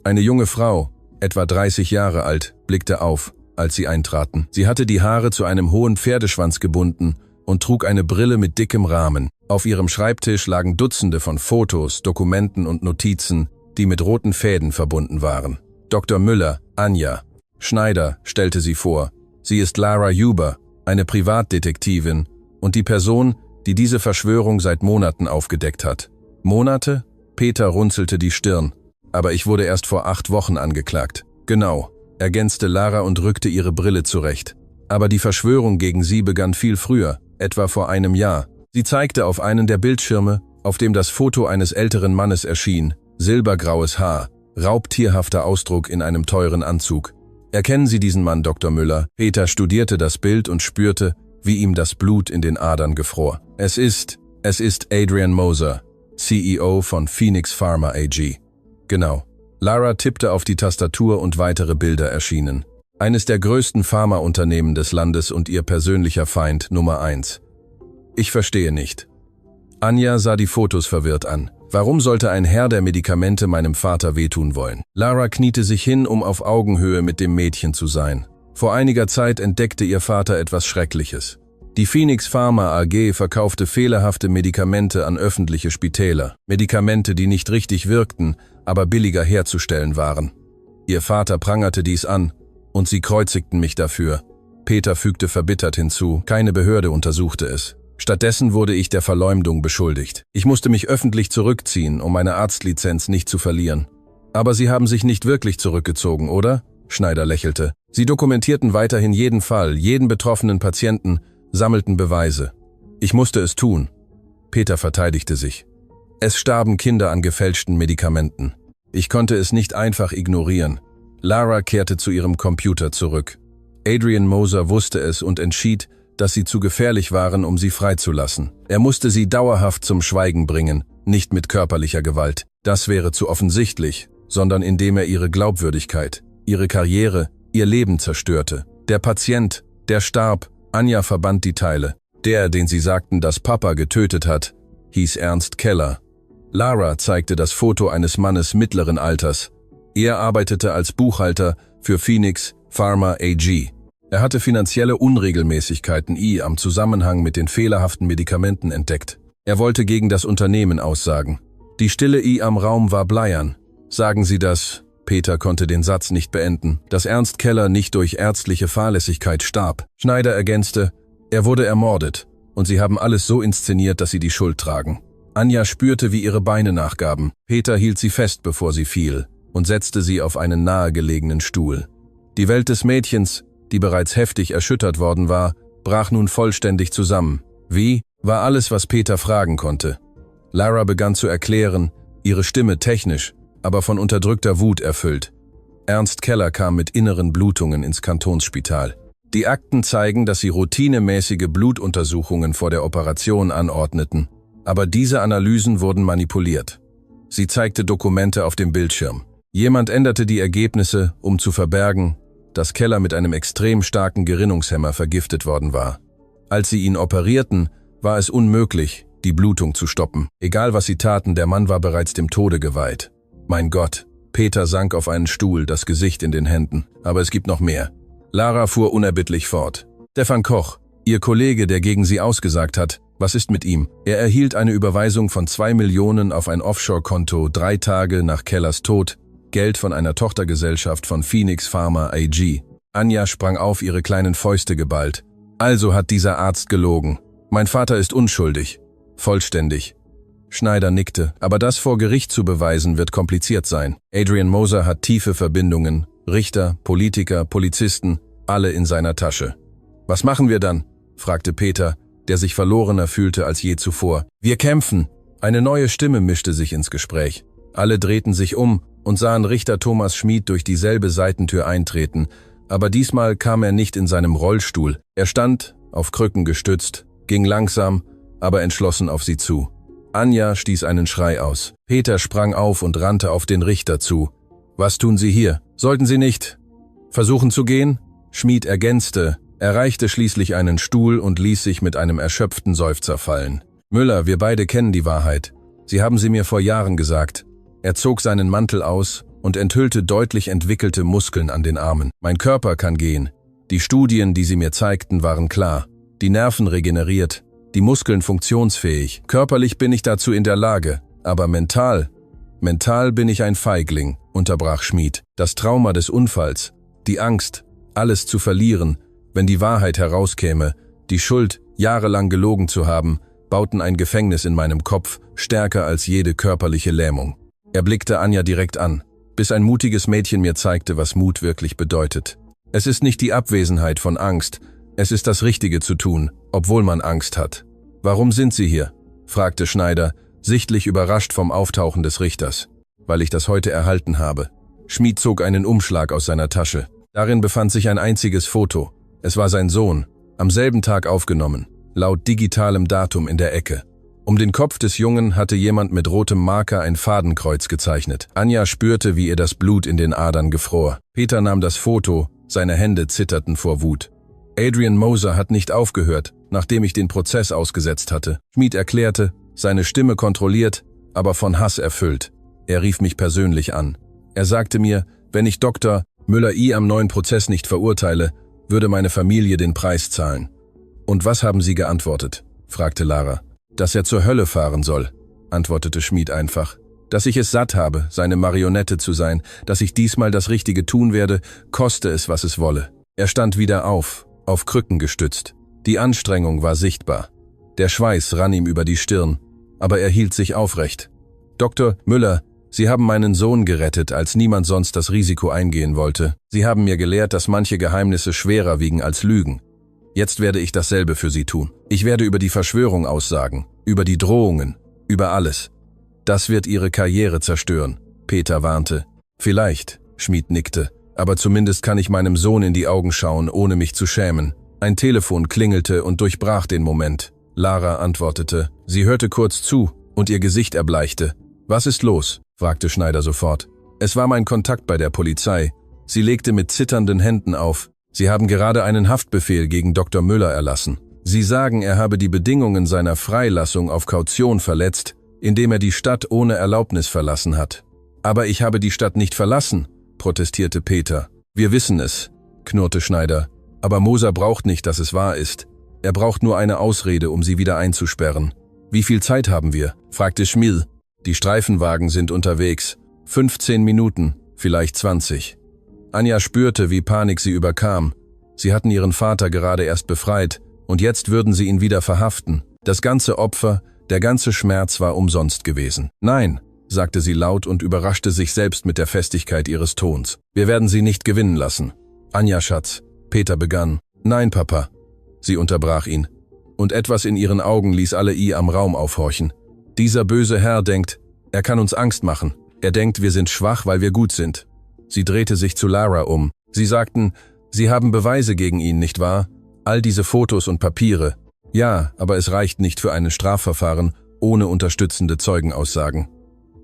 Speaker 1: Eine junge Frau, etwa 30 Jahre alt, blickte auf, als sie eintraten. Sie hatte die Haare zu einem hohen Pferdeschwanz gebunden und trug eine Brille mit dickem Rahmen. Auf ihrem Schreibtisch lagen Dutzende von Fotos, Dokumenten und Notizen, die mit roten Fäden verbunden waren. Dr. Müller, Anja. Schneider stellte sie vor. Sie ist Lara Huber, eine Privatdetektivin und die Person, die diese Verschwörung seit Monaten aufgedeckt hat. Monate? Peter runzelte die Stirn. Aber ich wurde erst vor 8 Wochen angeklagt. Genau, ergänzte Lara und rückte ihre Brille zurecht. Aber die Verschwörung gegen sie begann viel früher, etwa vor einem Jahr. Sie zeigte auf einen der Bildschirme, auf dem das Foto eines älteren Mannes erschien, silbergraues Haar, Raubtierhafter Ausdruck in einem teuren Anzug. Erkennen Sie diesen Mann, Dr. Müller? Peter studierte das Bild und spürte, wie ihm das Blut in den Adern gefror. Es ist Adrian Moser, CEO von Phoenix Pharma AG. Genau. Lara tippte auf die Tastatur und weitere Bilder erschienen. Eines der größten Pharmaunternehmen des Landes und ihr persönlicher Feind Nummer 1. Ich verstehe nicht. Anja sah die Fotos verwirrt an. Warum sollte ein Herr der Medikamente meinem Vater wehtun wollen? Lara kniete sich hin, um auf Augenhöhe mit dem Mädchen zu sein. Vor einiger Zeit entdeckte ihr Vater etwas Schreckliches. Die Phoenix Pharma AG verkaufte fehlerhafte Medikamente an öffentliche Spitäler. Medikamente, die nicht richtig wirkten, aber billiger herzustellen waren. Ihr Vater prangerte dies an, und sie kreuzigten mich dafür. Peter fügte verbittert hinzu, keine Behörde untersuchte es. Stattdessen wurde ich der Verleumdung beschuldigt. Ich musste mich öffentlich zurückziehen, um meine Arztlizenz nicht zu verlieren. Aber Sie haben sich nicht wirklich zurückgezogen, oder? Schneider lächelte. Sie dokumentierten weiterhin jeden Fall, jeden betroffenen Patienten, sammelten Beweise. Ich musste es tun. Peter verteidigte sich. Es starben Kinder an gefälschten Medikamenten. Ich konnte es nicht einfach ignorieren. Lara kehrte zu ihrem Computer zurück. Adrian Moser wusste es und entschied, dass sie zu gefährlich waren, um sie freizulassen. Er musste sie dauerhaft zum Schweigen bringen, nicht mit körperlicher Gewalt. Das wäre zu offensichtlich, sondern indem er ihre Glaubwürdigkeit, ihre Karriere, ihr Leben zerstörte. Der Patient, der starb, Anja verband die Teile. Der, den sie sagten, dass Papa getötet hat, hieß Ernst Keller. Lara zeigte das Foto eines Mannes mittleren Alters. Er arbeitete als Buchhalter für Phoenix Pharma AG. Er hatte finanzielle Unregelmäßigkeiten am Zusammenhang mit den fehlerhaften Medikamenten entdeckt. Er wollte gegen das Unternehmen aussagen. Die Stille am Raum war bleiern. Sagen Sie das, Peter konnte den Satz nicht beenden, dass Ernst Keller nicht durch ärztliche Fahrlässigkeit starb. Schneider ergänzte, er wurde ermordet, und Sie haben alles so inszeniert, dass Sie die Schuld tragen. Anja spürte, wie ihre Beine nachgaben. Peter hielt sie fest, bevor sie fiel, und setzte sie auf einen nahegelegenen Stuhl. Die Welt des Mädchens, die bereits heftig erschüttert worden war, brach nun vollständig zusammen. Wie? War alles, was Peter fragen konnte. Lara begann zu erklären, ihre Stimme technisch, aber von unterdrückter Wut erfüllt. Ernst Keller kam mit inneren Blutungen ins Kantonsspital. Die Akten zeigen, dass sie routinemäßige Blutuntersuchungen vor der Operation anordneten, aber diese Analysen wurden manipuliert. Sie zeigte Dokumente auf dem Bildschirm. Jemand änderte die Ergebnisse, um zu verbergen, dass Keller mit einem extrem starken Gerinnungshemmer vergiftet worden war. Als sie ihn operierten, war es unmöglich, die Blutung zu stoppen. Egal was sie taten, der Mann war bereits dem Tode geweiht. Mein Gott, Peter sank auf einen Stuhl, das Gesicht in den Händen. Aber es gibt noch mehr. Lara fuhr unerbittlich fort. Stefan Koch, Ihr Kollege, der gegen Sie ausgesagt hat, was ist mit ihm? Er erhielt eine Überweisung von 2 Millionen auf ein Offshore-Konto 3 Tage nach Kellers Tod, Geld von einer Tochtergesellschaft von Phoenix Pharma AG. Anja sprang auf, ihre kleinen Fäuste geballt. Also hat dieser Arzt gelogen. Mein Vater ist unschuldig. Vollständig. Schneider nickte, aber das vor Gericht zu beweisen wird kompliziert sein. Adrian Moser hat tiefe Verbindungen. Richter, Politiker, Polizisten, alle in seiner Tasche. Was machen wir dann? Fragte Peter, der sich verlorener fühlte als je zuvor. Wir kämpfen. Eine neue Stimme mischte sich ins Gespräch. Alle drehten sich um und sahen Richter Thomas Schmid durch dieselbe Seitentür eintreten, aber diesmal kam er nicht in seinem Rollstuhl. Er stand, auf Krücken gestützt, ging langsam, aber entschlossen auf sie zu. Anja stieß einen Schrei aus. Peter sprang auf und rannte auf den Richter zu. Was tun Sie hier? Sollten Sie nicht versuchen zu gehen? Schmid ergänzte, erreichte schließlich einen Stuhl und ließ sich mit einem erschöpften Seufzer fallen. Müller, wir beide kennen die Wahrheit. Sie haben sie mir vor Jahren gesagt. Er zog seinen Mantel aus und enthüllte deutlich entwickelte Muskeln an den Armen. Mein Körper kann gehen. Die Studien, die sie mir zeigten, waren klar. Die Nerven regeneriert, die Muskeln funktionsfähig. Körperlich bin ich dazu in der Lage, aber mental bin ich ein Feigling, unterbrach Schmid. Das Trauma des Unfalls, die Angst, alles zu verlieren, wenn die Wahrheit herauskäme, die Schuld, jahrelang gelogen zu haben, bauten ein Gefängnis in meinem Kopf, stärker als jede körperliche Lähmung. Er blickte Anja direkt an, bis ein mutiges Mädchen mir zeigte, was Mut wirklich bedeutet. Es ist nicht die Abwesenheit von Angst, es ist das Richtige zu tun, obwohl man Angst hat. Warum sind Sie hier? Fragte Schneider, sichtlich überrascht vom Auftauchen des Richters. weil ich das heute erhalten habe. Schmied zog einen Umschlag aus seiner Tasche. Darin befand sich ein einziges Foto. Es war sein Sohn, am selben Tag aufgenommen, laut digitalem Datum in der Ecke. Um den Kopf des Jungen hatte jemand mit rotem Marker ein Fadenkreuz gezeichnet. Anja spürte, wie ihr das Blut in den Adern gefror. Peter nahm das Foto, seine Hände zitterten vor Wut. Adrian Moser hat nicht aufgehört, nachdem ich den Prozess ausgesetzt hatte. Schmied erklärte, seine Stimme kontrolliert, aber von Hass erfüllt. Er rief mich persönlich an. Er sagte mir, wenn ich Dr. Müller-I am neuen Prozess nicht verurteile, würde meine Familie den Preis zahlen. »Und was haben Sie geantwortet?« fragte Lara. »Dass er zur Hölle fahren soll«, antwortete Schmied einfach. »Dass ich es satt habe, seine Marionette zu sein, dass ich diesmal das Richtige tun werde, koste es, was es wolle.« Er stand wieder auf Krücken gestützt. Die Anstrengung war sichtbar. Der Schweiß rann ihm über die Stirn, aber er hielt sich aufrecht. »Dr. Müller, Sie haben meinen Sohn gerettet, als niemand sonst das Risiko eingehen wollte. Sie haben mir gelehrt, dass manche Geheimnisse schwerer wiegen als Lügen. Jetzt werde ich dasselbe für Sie tun. Ich werde über die Verschwörung aussagen, über die Drohungen, über alles. Das wird Ihre Karriere zerstören«, Peter warnte. »Vielleicht«, Schmied nickte, »aber zumindest kann ich meinem Sohn in die Augen schauen, ohne mich zu schämen.« Ein Telefon klingelte und durchbrach den Moment. Lara antwortete. Sie hörte kurz zu und ihr Gesicht erbleichte. »Was ist los?« fragte Schneider sofort. »Es war mein Kontakt bei der Polizei.« Sie legte mit zitternden Händen auf. »Sie haben gerade einen Haftbefehl gegen Dr. Müller erlassen. Sie sagen, er habe die Bedingungen seiner Freilassung auf Kaution verletzt, indem er die Stadt ohne Erlaubnis verlassen hat.« »Aber ich habe die Stadt nicht verlassen«, protestierte Peter. »Wir wissen es«, knurrte Schneider. »Aber Moser braucht nicht, dass es wahr ist. Er braucht nur eine Ausrede, um sie wieder einzusperren.« »Wie viel Zeit haben wir?« fragte Schmiel. »Die Streifenwagen sind unterwegs. 15 Minuten, vielleicht 20. Anja spürte, wie Panik sie überkam. Sie hatten ihren Vater gerade erst befreit und jetzt würden sie ihn wieder verhaften. Das ganze Opfer, der ganze Schmerz war umsonst gewesen. »Nein«, sagte sie laut und überraschte sich selbst mit der Festigkeit ihres Tons. »Wir werden sie nicht gewinnen lassen.« »Anja, Schatz«, Peter begann. »Nein, Papa«, sie unterbrach ihn. Und etwas in ihren Augen ließ alle am Raum aufhorchen. »Dieser böse Herr denkt, er kann uns Angst machen. Er denkt, wir sind schwach, weil wir gut sind.« Sie drehte sich zu Lara um. Sie sagten, Sie haben Beweise gegen ihn, nicht wahr? All diese Fotos und Papiere. Ja, aber es reicht nicht für ein Strafverfahren ohne unterstützende Zeugenaussagen.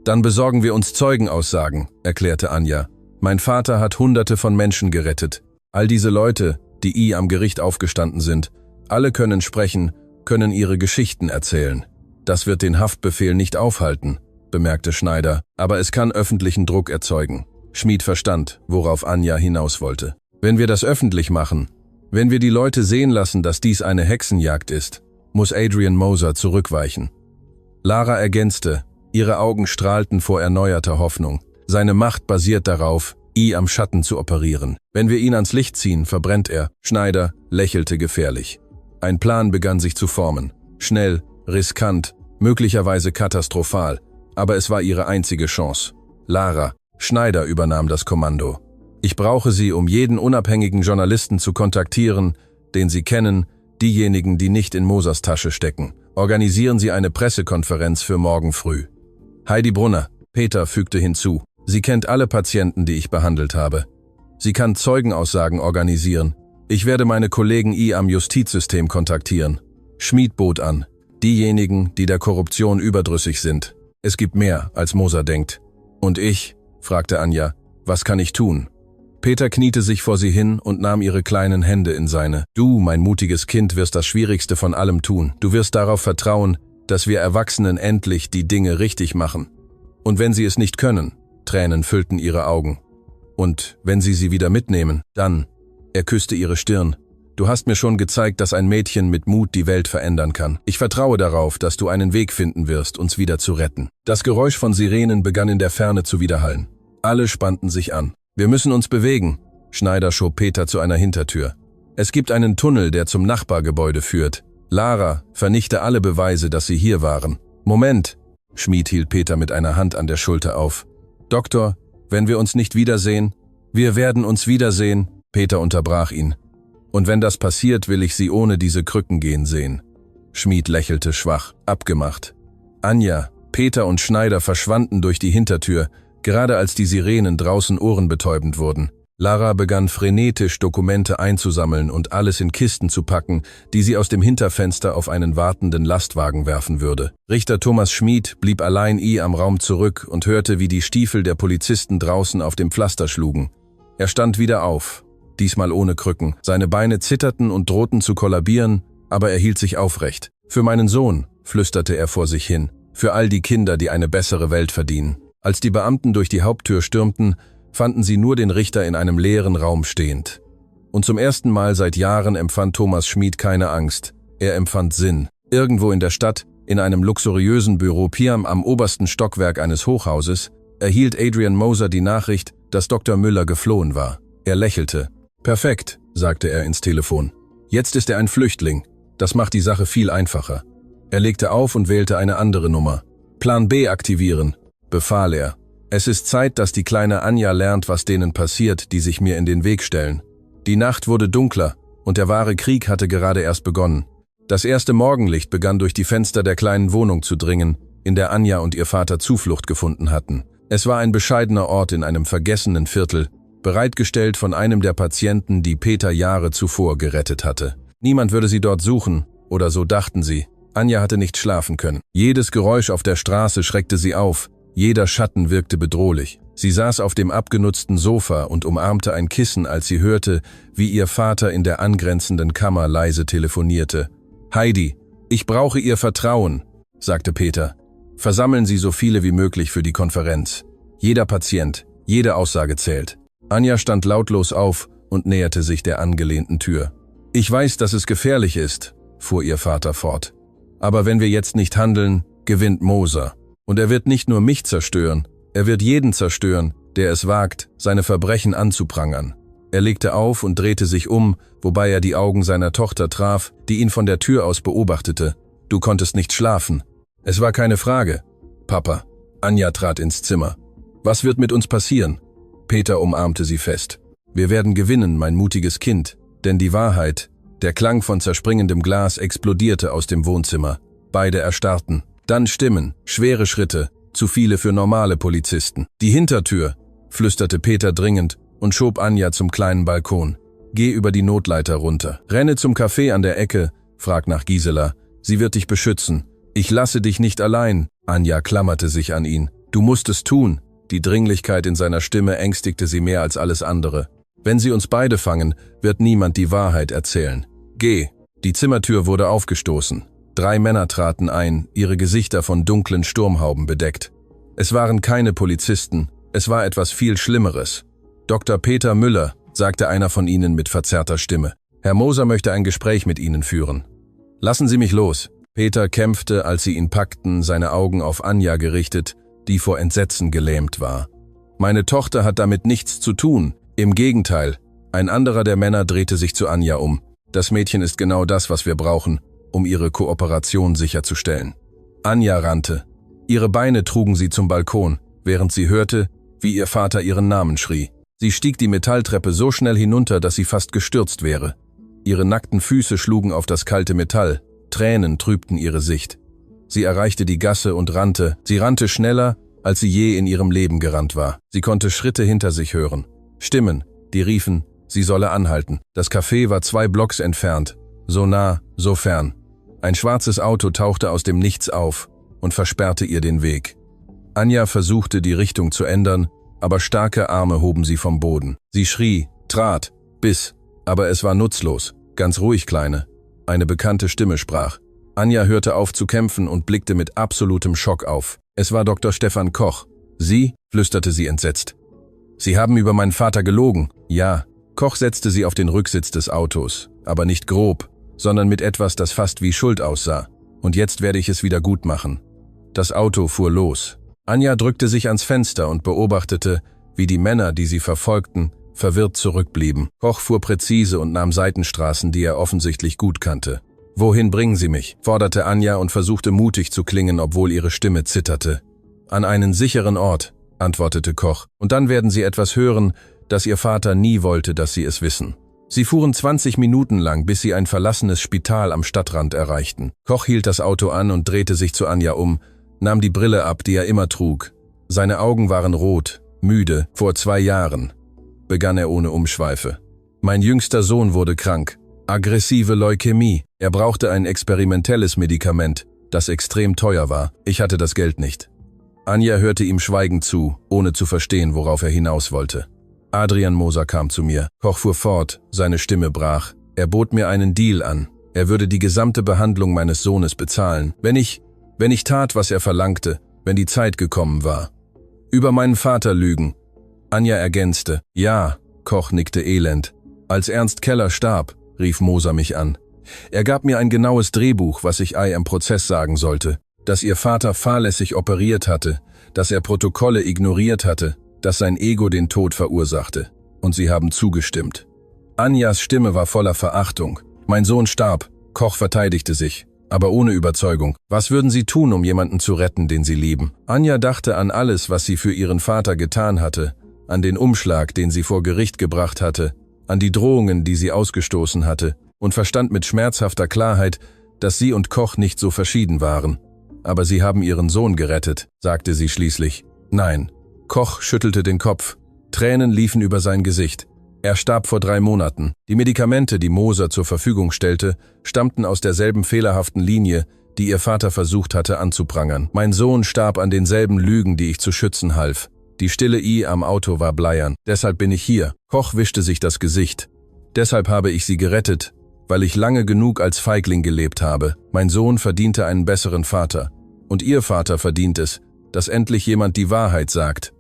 Speaker 1: »Dann besorgen wir uns Zeugenaussagen«, erklärte Anja. »Mein Vater hat Hunderte von Menschen gerettet. All diese Leute, die am Gericht aufgestanden sind, alle können sprechen, können ihre Geschichten erzählen. Das wird den Haftbefehl nicht aufhalten«, bemerkte Schneider, »aber es kann öffentlichen Druck erzeugen.« Schmied verstand, worauf Anja hinaus wollte. »Wenn wir das öffentlich machen, wenn wir die Leute sehen lassen, dass dies eine Hexenjagd ist, muss Adrian Moser zurückweichen.« Lara ergänzte, ihre Augen strahlten vor erneuerter Hoffnung. »Seine Macht basiert darauf, am Schatten zu operieren. Wenn wir ihn ans Licht ziehen, verbrennt er.« Schneider lächelte gefährlich. Ein Plan begann sich zu formen. Schnell, riskant, möglicherweise katastrophal, aber es war ihre einzige Chance. »Lara«, Schneider übernahm das Kommando. »Ich brauche Sie, um jeden unabhängigen Journalisten zu kontaktieren, den Sie kennen, diejenigen, die nicht in Mosers Tasche stecken. Organisieren Sie eine Pressekonferenz für morgen früh.« Heidi Brunner, Peter fügte hinzu. »Sie kennt alle Patienten, die ich behandelt habe. Sie kann Zeugenaussagen organisieren. Ich werde meine Kollegen am Justizsystem kontaktieren.« Schmied bot an. »Diejenigen, die der Korruption überdrüssig sind. Es gibt mehr, als Moser denkt.« »Und ich?«, fragte Anja. »Was kann ich tun?« Peter kniete sich vor sie hin und nahm ihre kleinen Hände in seine. »Du, mein mutiges Kind, wirst das Schwierigste von allem tun. Du wirst darauf vertrauen, dass wir Erwachsenen endlich die Dinge richtig machen. Und wenn sie es nicht können«, Tränen füllten ihre Augen. »Und wenn sie wieder mitnehmen, dann«, er küsste ihre Stirn, »du hast mir schon gezeigt, dass ein Mädchen mit Mut die Welt verändern kann. Ich vertraue darauf, dass du einen Weg finden wirst, uns wieder zu retten.« Das Geräusch von Sirenen begann in der Ferne zu widerhallen. Alle spannten sich an. »Wir müssen uns bewegen«, Schneider schob Peter zu einer Hintertür. »Es gibt einen Tunnel, der zum Nachbargebäude führt. Lara, vernichte alle Beweise, dass sie hier waren.« »Moment«, Schmied hielt Peter mit einer Hand an der Schulter auf. »Doktor, wenn wir uns nicht wiedersehen?« »Wir werden uns wiedersehen«, Peter unterbrach ihn. »Und wenn das passiert, will ich Sie ohne diese Krücken gehen sehen.« Schmied lächelte schwach. Abgemacht. Anja, Peter und Schneider verschwanden durch die Hintertür, gerade als die Sirenen draußen ohrenbetäubend wurden. Lara begann frenetisch, Dokumente einzusammeln und alles in Kisten zu packen, die sie aus dem Hinterfenster auf einen wartenden Lastwagen werfen würde. Richter Thomas Schmid blieb allein am Raum zurück und hörte, wie die Stiefel der Polizisten draußen auf dem Pflaster schlugen. Er stand wieder auf, diesmal ohne Krücken. Seine Beine zitterten und drohten zu kollabieren, aber er hielt sich aufrecht. »Für meinen Sohn«, flüsterte er vor sich hin, »für all die Kinder, die eine bessere Welt verdienen.« Als die Beamten durch die Haupttür stürmten, fanden sie nur den Richter in einem leeren Raum stehend. Und zum ersten Mal seit Jahren empfand Thomas Schmid keine Angst. Er empfand Sinn. Irgendwo in der Stadt, in einem luxuriösen Büro Piam am obersten Stockwerk eines Hochhauses, erhielt Adrian Moser die Nachricht, dass Dr. Müller geflohen war. Er lächelte. »Perfekt«, sagte er ins Telefon. »Jetzt ist er ein Flüchtling. Das macht die Sache viel einfacher.« Er legte auf und wählte eine andere Nummer. »Plan B aktivieren«, befahl er. »Es ist Zeit, dass die kleine Anja lernt, was denen passiert, die sich mir in den Weg stellen.« Die Nacht wurde dunkler und der wahre Krieg hatte gerade erst begonnen. Das erste Morgenlicht begann durch die Fenster der kleinen Wohnung zu dringen, in der Anja und ihr Vater Zuflucht gefunden hatten. Es war ein bescheidener Ort in einem vergessenen Viertel, bereitgestellt von einem der Patienten, die Peter Jahre zuvor gerettet hatte. Niemand würde sie dort suchen, oder so dachten sie. Anja hatte nicht schlafen können. Jedes Geräusch auf der Straße schreckte sie auf. Jeder Schatten wirkte bedrohlich. Sie saß auf dem abgenutzten Sofa und umarmte ein Kissen, als sie hörte, wie ihr Vater in der angrenzenden Kammer leise telefonierte. »Heidi, ich brauche Ihr Vertrauen«, sagte Peter. »Versammeln Sie so viele wie möglich für die Konferenz. Jeder Patient, jede Aussage zählt.« Anja stand lautlos auf und näherte sich der angelehnten Tür. »Ich weiß, dass es gefährlich ist«, fuhr ihr Vater fort. »Aber wenn wir jetzt nicht handeln, gewinnt Moser. Und er wird nicht nur mich zerstören, er wird jeden zerstören, der es wagt, seine Verbrechen anzuprangern.« Er legte auf und drehte sich um, wobei er die Augen seiner Tochter traf, die ihn von der Tür aus beobachtete. »Du konntest nicht schlafen.« »Es war keine Frage, Papa.« Anja trat ins Zimmer. »Was wird mit uns passieren?« Peter umarmte sie fest. »Wir werden gewinnen, mein mutiges Kind, denn die Wahrheit«, der Klang von zerspringendem Glas explodierte aus dem Wohnzimmer. Beide erstarrten. Dann Stimmen, schwere Schritte, zu viele für normale Polizisten. »Die Hintertür«, flüsterte Peter dringend und schob Anja zum kleinen Balkon. »Geh über die Notleiter runter. Renne zum Café an der Ecke, frag nach Gisela. Sie wird dich beschützen. Ich lasse dich nicht allein.« Anja klammerte sich an ihn. »Du musst es tun.« Die Dringlichkeit in seiner Stimme ängstigte sie mehr als alles andere. »Wenn sie uns beide fangen, wird niemand die Wahrheit erzählen. Geh.« Die Zimmertür wurde aufgestoßen. 3 Männer traten ein, ihre Gesichter von dunklen Sturmhauben bedeckt. Es waren keine Polizisten, es war etwas viel Schlimmeres. »Dr. Peter Müller«, sagte einer von ihnen mit verzerrter Stimme. »Herr Moser möchte ein Gespräch mit Ihnen führen.« »Lassen Sie mich los.« Peter kämpfte, als sie ihn packten, seine Augen auf Anja gerichtet, die vor Entsetzen gelähmt war. »Meine Tochter hat damit nichts zu tun. Im Gegenteil.« Ein anderer der Männer drehte sich zu Anja um. »Das Mädchen ist genau das, was wir brauchen, um ihre Kooperation sicherzustellen.« Anja rannte. Ihre Beine trugen sie zum Balkon, während sie hörte, wie ihr Vater ihren Namen schrie. Sie stieg die Metalltreppe so schnell hinunter, dass sie fast gestürzt wäre. Ihre nackten Füße schlugen auf das kalte Metall, Tränen trübten ihre Sicht. Sie erreichte die Gasse und rannte. Sie rannte schneller, als sie je in ihrem Leben gerannt war. Sie konnte Schritte hinter sich hören. Stimmen, die riefen, sie solle anhalten. Das Café war 2 Blocks entfernt. So nah, so fern. Ein schwarzes Auto tauchte aus dem Nichts auf und versperrte ihr den Weg. Anja versuchte, die Richtung zu ändern, aber starke Arme hoben sie vom Boden. Sie schrie, trat, biss, aber es war nutzlos. Ganz ruhig, Kleine. Eine bekannte Stimme sprach. Anja hörte auf zu kämpfen und blickte mit absolutem Schock auf. Es war Dr. Stefan Koch. »Sie?«, flüsterte sie entsetzt. »Sie haben über meinen Vater gelogen.« »Ja.« Koch setzte sie auf den Rücksitz des Autos, aber nicht grob, sondern mit etwas, das fast wie Schuld aussah. »Und jetzt werde ich es wieder gut machen.« Das Auto fuhr los. Anja drückte sich ans Fenster und beobachtete, wie die Männer, die sie verfolgten, verwirrt zurückblieben. Koch fuhr präzise und nahm Seitenstraßen, die er offensichtlich gut kannte. »Wohin bringen Sie mich?«, forderte Anja und versuchte mutig zu klingen, obwohl ihre Stimme zitterte. »An einen sicheren Ort«, antwortete Koch. »Und dann werden Sie etwas hören, das Ihr Vater nie wollte, dass Sie es wissen.« Sie fuhren 20 Minuten lang, bis sie ein verlassenes Spital am Stadtrand erreichten. Koch hielt das Auto an und drehte sich zu Anja um, nahm die Brille ab, die er immer trug. Seine Augen waren rot, müde. Vor 2 Jahren, begann er ohne Umschweife. Mein jüngster Sohn wurde krank. Aggressive Leukämie. Er brauchte ein experimentelles Medikament, das extrem teuer war. Ich hatte das Geld nicht. Anja hörte ihm schweigend zu, ohne zu verstehen, worauf er hinaus wollte. Adrian Moser kam zu mir. Koch fuhr fort, seine Stimme brach. Er bot mir einen Deal an. Er würde die gesamte Behandlung meines Sohnes bezahlen, wenn ich tat, was er verlangte, wenn die Zeit gekommen war. Über meinen Vater lügen. Anja ergänzte. Ja, Koch nickte elend. Als Ernst Keller starb, rief Moser mich an. Er gab mir ein genaues Drehbuch, was ich im Prozess sagen sollte, dass ihr Vater fahrlässig operiert hatte, dass er Protokolle ignoriert hatte, dass sein Ego den Tod verursachte. Und sie haben zugestimmt. Anjas Stimme war voller Verachtung. Mein Sohn starb. Koch verteidigte sich, aber ohne Überzeugung. Was würden sie tun, um jemanden zu retten, den sie lieben? Anja dachte an alles, was sie für ihren Vater getan hatte, an den Umschlag, den sie vor Gericht gebracht hatte, an die Drohungen, die sie ausgestoßen hatte, und verstand mit schmerzhafter Klarheit, dass sie und Koch nicht so verschieden waren. Aber sie haben ihren Sohn gerettet, sagte sie schließlich. Nein. Koch schüttelte den Kopf. Tränen liefen über sein Gesicht. Er starb vor 3 Monaten. Die Medikamente, die Moser zur Verfügung stellte, stammten aus derselben fehlerhaften Linie, die ihr Vater versucht hatte anzuprangern. Mein Sohn starb an denselben Lügen, die ich zu schützen half. Die stille I am Auto war bleiern. Deshalb bin ich hier. Koch wischte sich das Gesicht. Deshalb habe ich sie gerettet, weil ich lange genug als Feigling gelebt habe. Mein Sohn verdiente einen besseren Vater. Und ihr Vater verdient es, dass endlich jemand die Wahrheit sagt.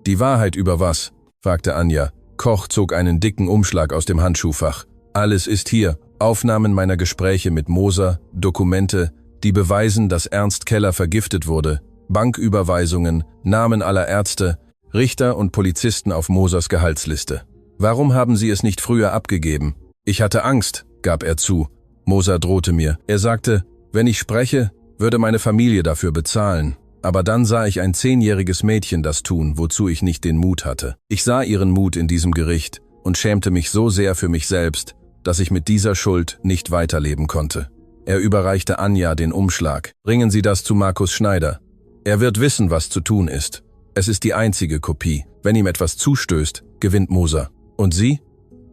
Speaker 1: Die Wahrheit über was? Fragte Anja. Koch zog einen dicken Umschlag aus dem Handschuhfach. Alles ist hier. Aufnahmen meiner Gespräche mit Moser, Dokumente, die beweisen, dass Ernst Keller vergiftet wurde, Banküberweisungen, Namen aller Ärzte, Richter und Polizisten auf Mosers Gehaltsliste. Warum haben Sie es nicht früher abgegeben? Ich hatte Angst, gab er zu. Moser drohte mir. Er sagte, wenn ich spreche, würde meine Familie dafür bezahlen. Aber dann sah ich ein 10-jähriges Mädchen das tun, wozu ich nicht den Mut hatte. Ich sah ihren Mut in diesem Gericht und schämte mich so sehr für mich selbst, dass ich mit dieser Schuld nicht weiterleben konnte. Er überreichte Anja den Umschlag. Bringen Sie das zu Markus Schneider. Er wird wissen, was zu tun ist. Es ist die einzige Kopie. Wenn ihm etwas zustößt, gewinnt Moser. Und Sie?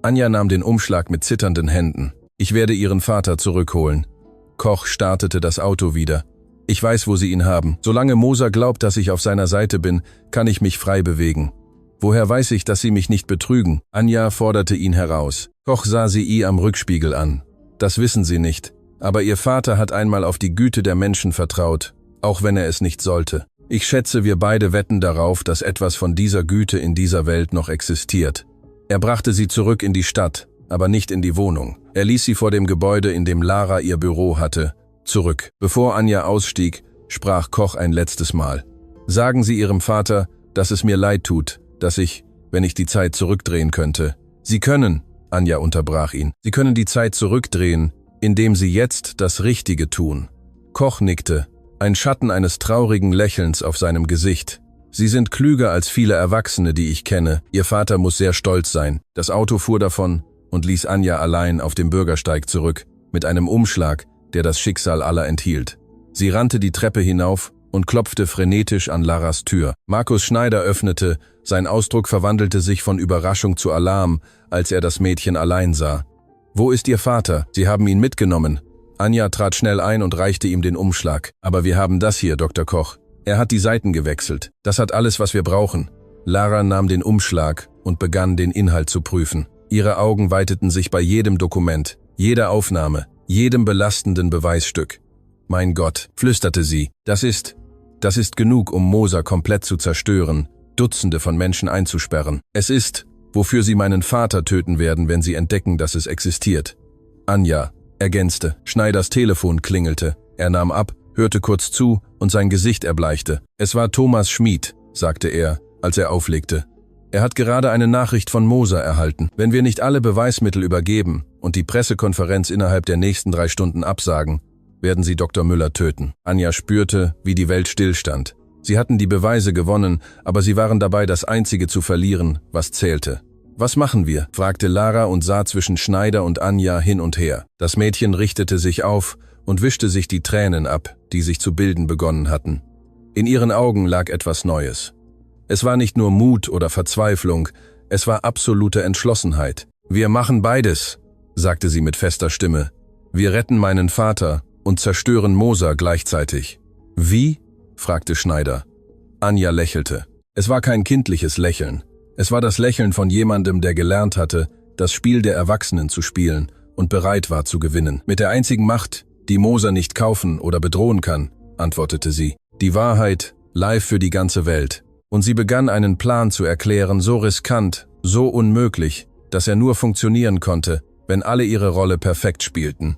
Speaker 1: Anja nahm den Umschlag mit zitternden Händen. Ich werde Ihren Vater zurückholen. Koch startete das Auto wieder. Ich weiß, wo Sie ihn haben. Solange Moser glaubt, dass ich auf seiner Seite bin, kann ich mich frei bewegen. Woher weiß ich, dass Sie mich nicht betrügen? Anja forderte ihn heraus. Koch sah sie am Rückspiegel an. Das wissen Sie nicht. Aber Ihr Vater hat einmal auf die Güte der Menschen vertraut, auch wenn er es nicht sollte. Ich schätze, wir beide wetten darauf, dass etwas von dieser Güte in dieser Welt noch existiert. Er brachte sie zurück in die Stadt, aber nicht in die Wohnung. Er ließ sie vor dem Gebäude, in dem Lara ihr Büro hatte, zurück. Bevor Anja ausstieg, sprach Koch ein letztes Mal. Sagen Sie Ihrem Vater, dass es mir leid tut, dass ich, wenn ich die Zeit zurückdrehen könnte. Sie können, Anja unterbrach ihn, Sie können die Zeit zurückdrehen, indem Sie jetzt das Richtige tun. Koch nickte, ein Schatten eines traurigen Lächelns auf seinem Gesicht. Sie sind klüger als viele Erwachsene, die ich kenne. Ihr Vater muss sehr stolz sein. Das Auto fuhr davon und ließ Anja allein auf dem Bürgersteig zurück, mit einem Umschlag, der das Schicksal aller enthielt. Sie rannte die Treppe hinauf und klopfte frenetisch an Laras Tür. Markus Schneider öffnete, sein Ausdruck verwandelte sich von Überraschung zu Alarm, als er das Mädchen allein sah. »Wo ist Ihr Vater? Sie haben ihn mitgenommen.« Anja trat schnell ein und reichte ihm den Umschlag. »Aber wir haben das hier, Dr. Koch. Er hat die Seiten gewechselt. Das hat alles, was wir brauchen.« Lara nahm den Umschlag und begann, den Inhalt zu prüfen. Ihre Augen weiteten sich bei jedem Dokument, jeder Aufnahme, jedem belastenden Beweisstück. »Mein Gott«, flüsterte sie, das ist genug, um Moser komplett zu zerstören, Dutzende von Menschen einzusperren. Es ist, wofür Sie meinen Vater töten werden, wenn Sie entdecken, dass es existiert.« Anja ergänzte. Schneiders Telefon klingelte. Er nahm ab, hörte kurz zu und sein Gesicht erbleichte. »Es war Thomas Schmid«, sagte er, als er auflegte. »Er hat gerade eine Nachricht von Moser erhalten. Wenn wir nicht alle Beweismittel übergeben und die Pressekonferenz innerhalb der nächsten 3 Stunden absagen, werden sie Dr. Müller töten.« Anja spürte, wie die Welt stillstand. Sie hatten die Beweise gewonnen, aber sie waren dabei, das Einzige zu verlieren, was zählte. »Was machen wir?« fragte Lara und sah zwischen Schneider und Anja hin und her. Das Mädchen richtete sich auf und wischte sich die Tränen ab, die sich zu bilden begonnen hatten. In ihren Augen lag etwas Neues. Es war nicht nur Mut oder Verzweiflung, es war absolute Entschlossenheit. »Wir machen beides«, sagte sie mit fester Stimme. »Wir retten meinen Vater und zerstören Moser gleichzeitig.« »Wie?« fragte Schneider. Anja lächelte. Es war kein kindliches Lächeln. Es war das Lächeln von jemandem, der gelernt hatte, das Spiel der Erwachsenen zu spielen und bereit war zu gewinnen. »Mit der einzigen Macht, die Moser nicht kaufen oder bedrohen kann«, antwortete sie. »Die Wahrheit, live für die ganze Welt.« Und sie begann einen Plan zu erklären, so riskant, so unmöglich, dass er nur funktionieren konnte, wenn alle ihre Rolle perfekt spielten.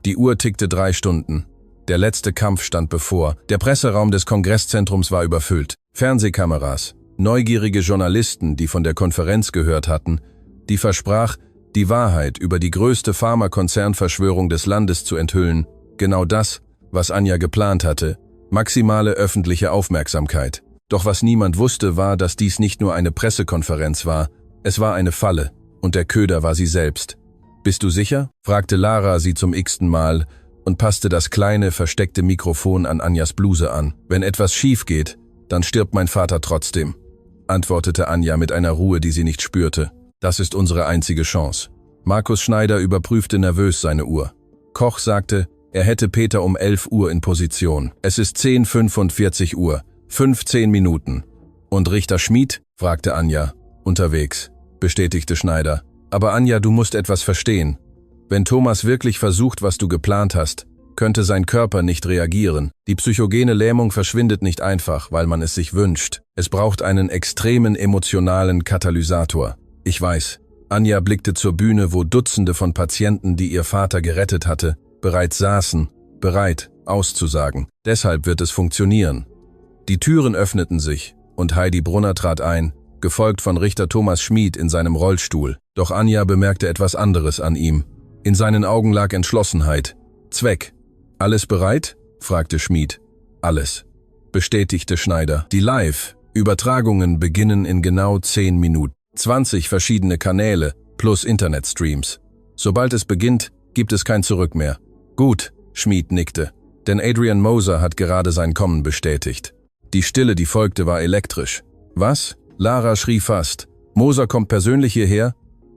Speaker 1: Die Uhr tickte 3 Stunden. Der letzte Kampf stand bevor. Der Presseraum des Kongresszentrums war überfüllt. Fernsehkameras, neugierige Journalisten, die von der Konferenz gehört hatten, die versprach, die Wahrheit über die größte Pharmakonzernverschwörung des Landes zu enthüllen. Genau das, was Anja geplant hatte. Maximale öffentliche Aufmerksamkeit. Doch was niemand wusste, war, dass dies nicht nur eine Pressekonferenz war. Es war eine Falle. Und der Köder war sie selbst. »Bist du sicher?« fragte Lara sie zum x-ten Mal und passte das kleine, versteckte Mikrofon an Anjas Bluse an. »Wenn etwas schief geht, dann stirbt mein Vater trotzdem«, antwortete Anja mit einer Ruhe, die sie nicht spürte. »Das ist unsere einzige Chance.« Markus Schneider überprüfte nervös seine Uhr. Koch sagte, er hätte Peter um 11 Uhr in Position. »Es ist 10:45 Uhr, 15 Minuten. Und Richter Schmid?« fragte Anja. »Unterwegs«, bestätigte Schneider. »Aber Anja, du musst etwas verstehen. Wenn Thomas wirklich versucht, was du geplant hast, könnte sein Körper nicht reagieren. Die psychogene Lähmung verschwindet nicht einfach, weil man es sich wünscht. Es braucht einen extremen emotionalen Katalysator. Ich weiß.« Anja blickte zur Bühne, wo Dutzende von Patienten, die ihr Vater gerettet hatte, bereits saßen, bereit, auszusagen. »Deshalb wird es funktionieren.« Die Türen öffneten sich und Heidi Brunner trat ein, gefolgt von Richter Thomas Schmid in seinem Rollstuhl. Doch Anja bemerkte etwas anderes an ihm. In seinen Augen lag Entschlossenheit. Zweck. »Alles bereit?« fragte Schmid. »Alles«, bestätigte Schneider. Die Live-Übertragungen beginnen in genau 10 Minuten. 20 verschiedene Kanäle plus Internetstreams. Sobald es beginnt, gibt es kein Zurück mehr. »Gut«, Schmid nickte, denn Adrian Moser hat gerade sein Kommen bestätigt. Die Stille, die folgte, war elektrisch. »Was?« Lara schrie fast. »Moser kommt persönlich hierher?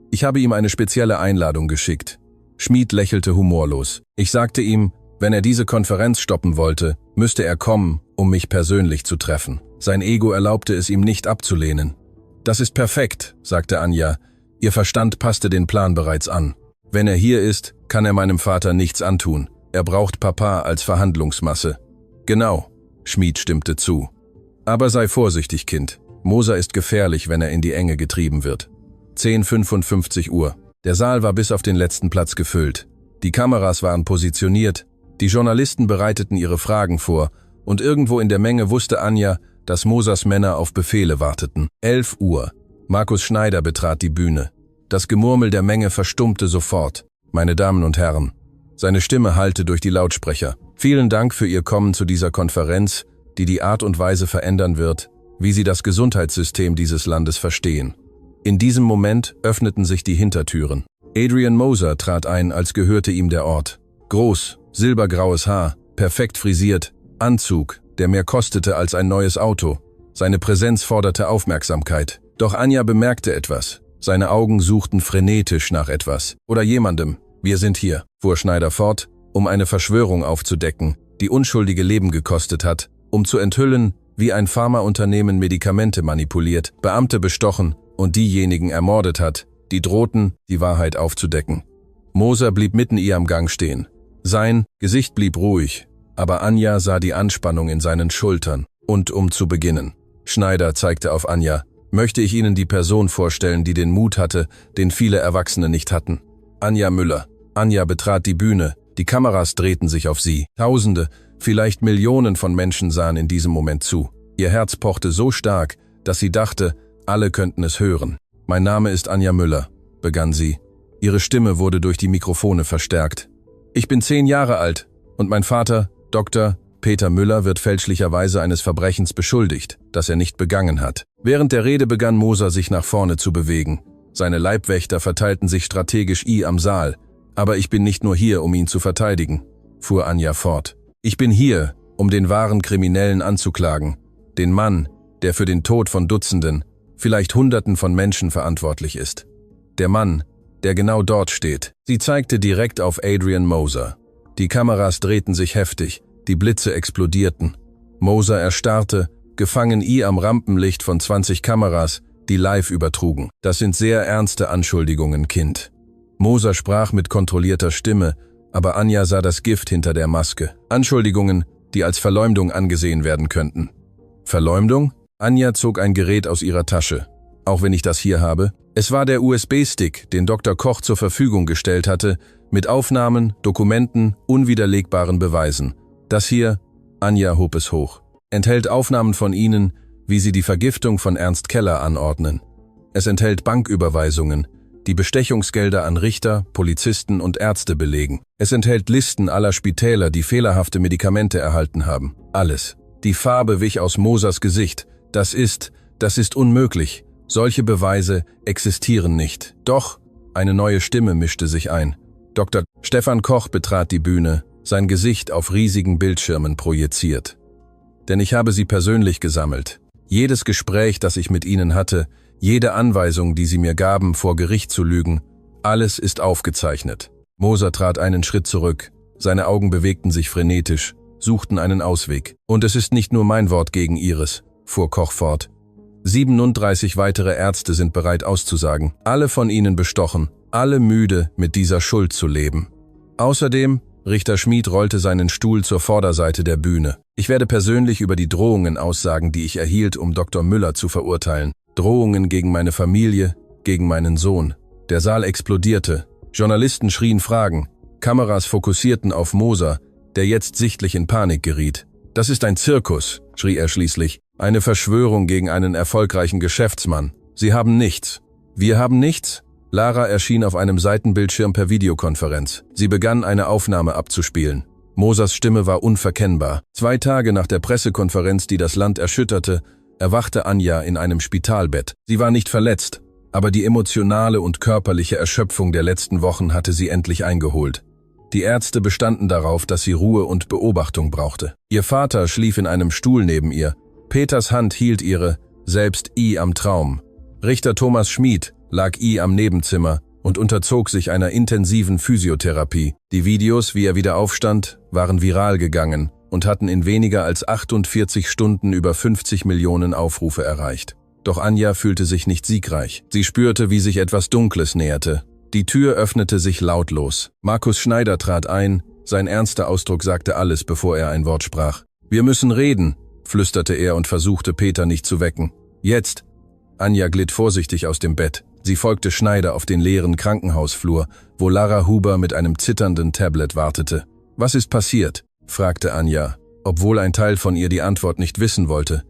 Speaker 1: Ich habe ihm eine spezielle Einladung geschickt.« Schmid lächelte humorlos. »Ich sagte ihm, wenn er diese Konferenz stoppen wollte, müsste er kommen, um mich persönlich zu treffen. Sein Ego erlaubte es ihm nicht abzulehnen.« »Das ist perfekt«, sagte Anja. Ihr Verstand passte den Plan bereits an. »Wenn er hier ist, kann er meinem Vater nichts antun. Er braucht Papa als Verhandlungsmasse.« »Genau«, Schmid stimmte zu. »Aber sei vorsichtig, Kind. Moser ist gefährlich, wenn er in die Enge getrieben wird.« 10:55 Uhr. Der Saal war bis auf den letzten Platz gefüllt. Die Kameras waren positioniert, die Journalisten bereiteten ihre Fragen vor und irgendwo in der Menge wusste Anja, dass Mosers Männer auf Befehle warteten. 11 Uhr. Markus Schneider betrat die Bühne. Das Gemurmel der Menge verstummte sofort. »Meine Damen und Herren«, seine Stimme hallte durch die Lautsprecher. »Vielen Dank für Ihr Kommen zu dieser Konferenz, die die Art und Weise verändern wird, wie Sie das Gesundheitssystem dieses Landes verstehen.« In diesem Moment öffneten sich die Hintertüren. Adrian Moser trat ein, als gehörte ihm der Ort. Groß, silbergraues Haar, perfekt frisiert, Anzug, der mehr kostete als ein neues Auto. Seine Präsenz forderte Aufmerksamkeit. Doch Anja bemerkte etwas. Seine Augen suchten frenetisch nach etwas. Oder jemandem. »Wir sind hier«, fuhr Schneider fort, um eine Verschwörung aufzudecken, die unschuldige Leben gekostet hat, um zu enthüllen, wie ein Pharmaunternehmen Medikamente manipuliert, Beamte bestochen und diejenigen ermordet hat, die drohten, die Wahrheit aufzudecken. Moser blieb mitten ihr am Gang stehen. Sein Gesicht blieb ruhig, aber Anja sah die Anspannung in seinen Schultern. Und um zu beginnen. Schneider zeigte auf Anja. »Möchte ich Ihnen die Person vorstellen, die den Mut hatte, den viele Erwachsene nicht hatten. Anja Müller.« Anja betrat die Bühne, die Kameras drehten sich auf sie. Tausende, vielleicht Millionen von Menschen sahen in diesem Moment zu. Ihr Herz pochte so stark, dass sie dachte, alle könnten es hören. »Mein Name ist Anja Müller«, begann sie. Ihre Stimme wurde durch die Mikrofone verstärkt. »Ich bin 10 Jahre alt und mein Vater, Dr. Peter Müller, wird fälschlicherweise eines Verbrechens beschuldigt, das er nicht begangen hat.« Während der Rede begann Moser sich nach vorne zu bewegen. Seine Leibwächter verteilten sich strategisch am Saal. »Aber ich bin nicht nur hier, um ihn zu verteidigen«, fuhr Anja fort. »Ich bin hier, um den wahren Kriminellen anzuklagen. Den Mann, der für den Tod von Dutzenden, vielleicht Hunderten von Menschen verantwortlich ist. Der Mann, der genau dort steht. Sie zeigte direkt auf Adrian Moser. Die Kameras drehten sich heftig, die Blitze explodierten. Moser erstarrte, gefangen am Rampenlicht von 20 Kameras, die live übertrugen. Das sind sehr ernste Anschuldigungen, Kind. Moser sprach mit kontrollierter Stimme, aber Anja sah das Gift hinter der Maske. Anschuldigungen, die als Verleumdung angesehen werden könnten. Verleumdung? Anja zog ein Gerät aus ihrer Tasche. Auch wenn ich das hier habe. Es war der USB-Stick, den Dr. Koch zur Verfügung gestellt hatte, mit Aufnahmen, Dokumenten, unwiderlegbaren Beweisen. Das hier, Anja hob es hoch, enthält Aufnahmen von Ihnen, wie Sie die Vergiftung von Ernst Keller anordnen. Es enthält Banküberweisungen, die Bestechungsgelder an Richter, Polizisten und Ärzte belegen. Es enthält Listen aller Spitäler, die fehlerhafte Medikamente erhalten haben. Alles. Die Farbe wich aus Mosers Gesicht. Das ist unmöglich. Solche Beweise existieren nicht. Doch, eine neue Stimme mischte sich ein. Dr. Stefan Koch betrat die Bühne, sein Gesicht auf riesigen Bildschirmen projiziert. Denn ich habe sie persönlich gesammelt. Jedes Gespräch, das ich mit ihnen hatte, jede Anweisung, die sie mir gaben, vor Gericht zu lügen, alles ist aufgezeichnet. Moser trat einen Schritt zurück. Seine Augen bewegten sich frenetisch, suchten einen Ausweg. Und es ist nicht nur mein Wort gegen ihres, fuhr Koch fort. 37 weitere Ärzte sind bereit auszusagen, alle von ihnen bestochen, alle müde, mit dieser Schuld zu leben. Außerdem, Richter Schmid rollte seinen Stuhl zur Vorderseite der Bühne. Ich werde persönlich über die Drohungen aussagen, die ich erhielt, um Dr. Müller zu verurteilen. Drohungen gegen meine Familie, gegen meinen Sohn. Der Saal explodierte. Journalisten schrien Fragen. Kameras fokussierten auf Moser, der jetzt sichtlich in Panik geriet. Das ist ein Zirkus, schrie er schließlich. Eine Verschwörung gegen einen erfolgreichen Geschäftsmann. Sie haben nichts. Wir haben nichts? Lara erschien auf einem Seitenbildschirm per Videokonferenz. Sie begann, eine Aufnahme abzuspielen. Mosers Stimme war unverkennbar. 2 Tage nach der Pressekonferenz, die das Land erschütterte, erwachte Anja in einem Spitalbett. Sie war nicht verletzt, aber die emotionale und körperliche Erschöpfung der letzten Wochen hatte sie endlich eingeholt. Die Ärzte bestanden darauf, dass sie Ruhe und Beobachtung brauchte. Ihr Vater schlief in einem Stuhl neben ihr. Peters Hand hielt ihre, selbst am Traum. Richter Thomas Schmid lag am Nebenzimmer und unterzog sich einer intensiven Physiotherapie. Die Videos, wie er wieder aufstand, waren viral gegangen und hatten in weniger als 48 Stunden über 50 Millionen Aufrufe erreicht. Doch Anja fühlte sich nicht siegreich. Sie spürte, wie sich etwas Dunkles näherte. Die Tür öffnete sich lautlos. Markus Schneider trat ein, sein ernster Ausdruck sagte alles, bevor er ein Wort sprach. »Wir müssen reden«, flüsterte er und versuchte, Peter nicht zu wecken. »Jetzt!« Anja glitt vorsichtig aus dem Bett. Sie folgte Schneider auf den leeren Krankenhausflur, wo Lara Huber mit einem zitternden Tablet wartete. »Was ist passiert?« fragte Anja, obwohl ein Teil von ihr die Antwort nicht wissen wollte.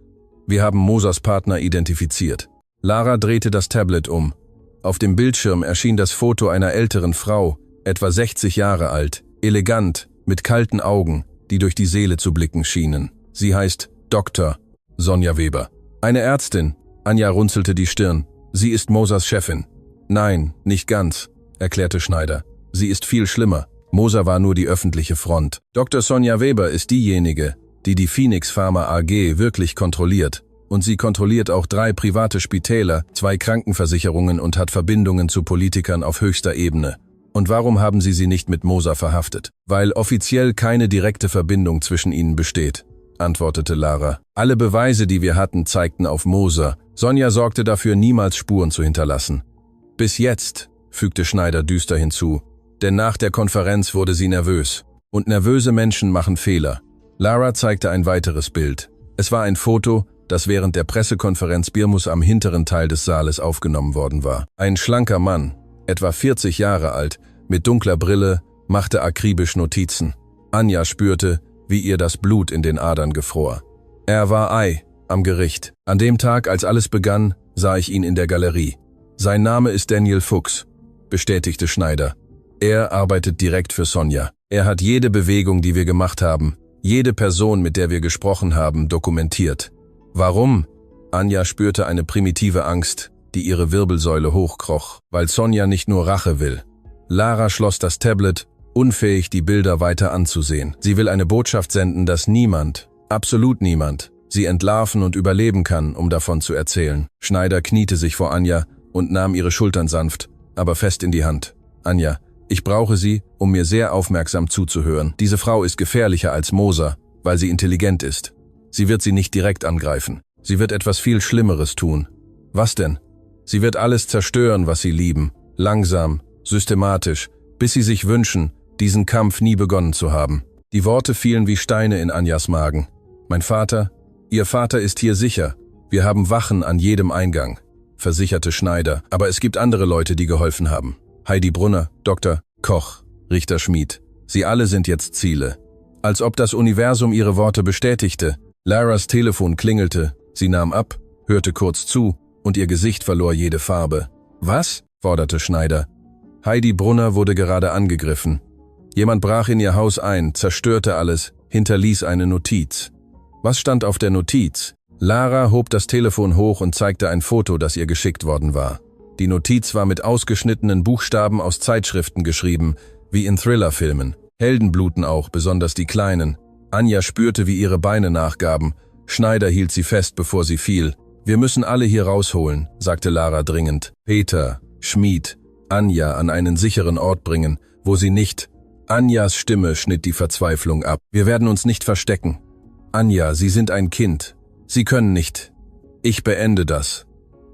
Speaker 1: »Wir haben Mosers Partner identifiziert.« Lara drehte das Tablet um. Auf dem Bildschirm erschien das Foto einer älteren Frau, etwa 60 Jahre alt, elegant, mit kalten Augen, die durch die Seele zu blicken schienen. Sie heißt Dr. Sonja Weber. Eine Ärztin. Anja runzelte die Stirn. Sie ist Mosers Chefin. Nein, nicht ganz, erklärte Schneider. Sie ist viel schlimmer. Moser war nur die öffentliche Front. Dr. Sonja Weber ist diejenige, die die Phoenix Pharma AG wirklich kontrolliert. Und sie kontrolliert auch 3 private Spitäler, 2 Krankenversicherungen und hat Verbindungen zu Politikern auf höchster Ebene. Und warum haben sie nicht mit Moser verhaftet? Weil offiziell keine direkte Verbindung zwischen ihnen besteht, antwortete Lara. Alle Beweise, die wir hatten, zeigten auf Moser. Sonja sorgte dafür, niemals Spuren zu hinterlassen. Bis jetzt, fügte Schneider düster hinzu, denn nach der Konferenz wurde sie nervös. Und nervöse Menschen machen Fehler. Lara zeigte ein weiteres Bild. Es war ein Foto, das während der Pressekonferenz Birmus am hinteren Teil des Saales aufgenommen worden war. Ein schlanker Mann, etwa 40 Jahre alt, mit dunkler Brille, machte akribisch Notizen. Anja spürte, wie ihr das Blut in den Adern gefror. Er war am Gericht. An dem Tag, als alles begann, sah ich ihn in der Galerie. Sein Name ist Daniel Fuchs, bestätigte Schneider. Er arbeitet direkt für Sonja. Er hat jede Bewegung, die wir gemacht haben, jede Person, mit der wir gesprochen haben, dokumentiert. Warum? Anja spürte eine primitive Angst, die ihre Wirbelsäule hochkroch, weil Sonja nicht nur Rache will. Lara schloss das Tablet, unfähig, die Bilder weiter anzusehen. Sie will eine Botschaft senden, dass niemand, absolut niemand, sie entlarven und überleben kann, um davon zu erzählen. Schneider kniete sich vor Anja und nahm ihre Schultern sanft, aber fest in die Hand. Anja, ich brauche Sie, um mir sehr aufmerksam zuzuhören. Diese Frau ist gefährlicher als Moser, weil sie intelligent ist. Sie wird Sie nicht direkt angreifen. Sie wird etwas viel Schlimmeres tun. Was denn? Sie wird alles zerstören, was Sie lieben. Langsam, systematisch, bis Sie sich wünschen, diesen Kampf nie begonnen zu haben. Die Worte fielen wie Steine in Anjas Magen. Mein Vater, Ihr Vater ist hier sicher. Wir haben Wachen an jedem Eingang, versicherte Schneider. Aber es gibt andere Leute, die geholfen haben. Heidi Brunner, Dr. Koch, Richter Schmid. Sie alle sind jetzt Ziele. Als ob das Universum ihre Worte bestätigte. Laras Telefon klingelte. Sie nahm ab, hörte kurz zu und ihr Gesicht verlor jede Farbe. Was? Forderte Schneider. Heidi Brunner wurde gerade angegriffen. Jemand brach in ihr Haus ein, zerstörte alles, hinterließ eine Notiz. Was stand auf der Notiz? Lara hob das Telefon hoch und zeigte ein Foto, das ihr geschickt worden war. Die Notiz war mit ausgeschnittenen Buchstaben aus Zeitschriften geschrieben, wie in Thriller-Filmen. Heldenbluten auch, besonders die Kleinen. Anja spürte, wie ihre Beine nachgaben. Schneider hielt sie fest, bevor sie fiel. Wir müssen alle hier rausholen, sagte Lara dringend. Peter, Schmid, Anja an einen sicheren Ort bringen, wo sie nicht... Anjas Stimme schnitt die Verzweiflung ab. Wir werden uns nicht verstecken. Anja, Sie sind ein Kind. Sie können nicht. Ich beende das,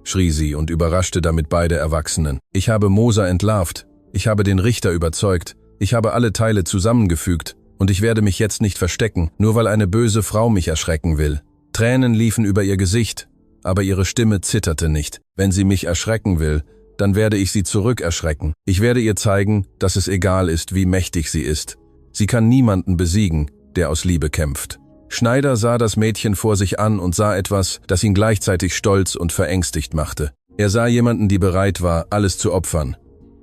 Speaker 1: schrie sie und überraschte damit beide Erwachsenen. Ich habe Moser entlarvt. Ich habe den Richter überzeugt. Ich habe alle Teile zusammengefügt. Und ich werde mich jetzt nicht verstecken, nur weil eine böse Frau mich erschrecken will. Tränen liefen über ihr Gesicht, aber ihre Stimme zitterte nicht. Wenn sie mich erschrecken will, dann werde ich sie zurückerschrecken. Ich werde ihr zeigen, dass es egal ist, wie mächtig sie ist. Sie kann niemanden besiegen, der aus Liebe kämpft. Schneider sah das Mädchen vor sich an und sah etwas, das ihn gleichzeitig stolz und verängstigt machte. Er sah jemanden, die bereit war, alles zu opfern.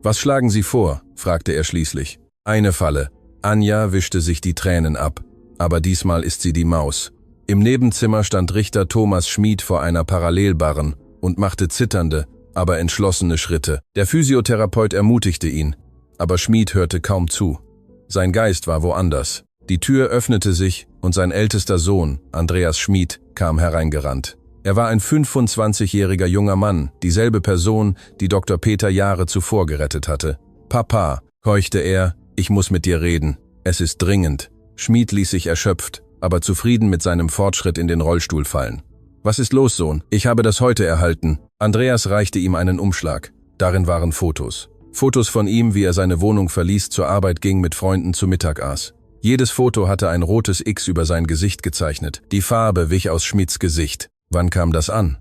Speaker 1: Was schlagen Sie vor? Fragte er schließlich. Eine Falle. Anja wischte sich die Tränen ab. Aber diesmal ist sie die Maus. Im Nebenzimmer stand Richter Thomas Schmid vor einer Parallelbarren und machte zitternde, aber entschlossene Schritte. Der Physiotherapeut ermutigte ihn, aber Schmid hörte kaum zu. Sein Geist war woanders. Die Tür öffnete sich und sein ältester Sohn, Andreas Schmid, kam hereingerannt. Er war ein 25-jähriger junger Mann, dieselbe Person, die Dr. Peter Jahre zuvor gerettet hatte. »Papa«, keuchte er, »ich muss mit dir reden. Es ist dringend.« Schmid ließ sich erschöpft, aber zufrieden mit seinem Fortschritt in den Rollstuhl fallen. »Was ist los, Sohn? Ich habe das heute erhalten.« Andreas reichte ihm einen Umschlag. Darin waren Fotos. Fotos von ihm, wie er seine Wohnung verließ, zur Arbeit ging, mit Freunden zu Mittag aß. Jedes Foto hatte ein rotes X über sein Gesicht gezeichnet. Die Farbe wich aus Schmids Gesicht. Wann kam das an?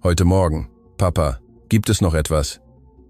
Speaker 1: Heute Morgen. Papa, gibt es noch etwas?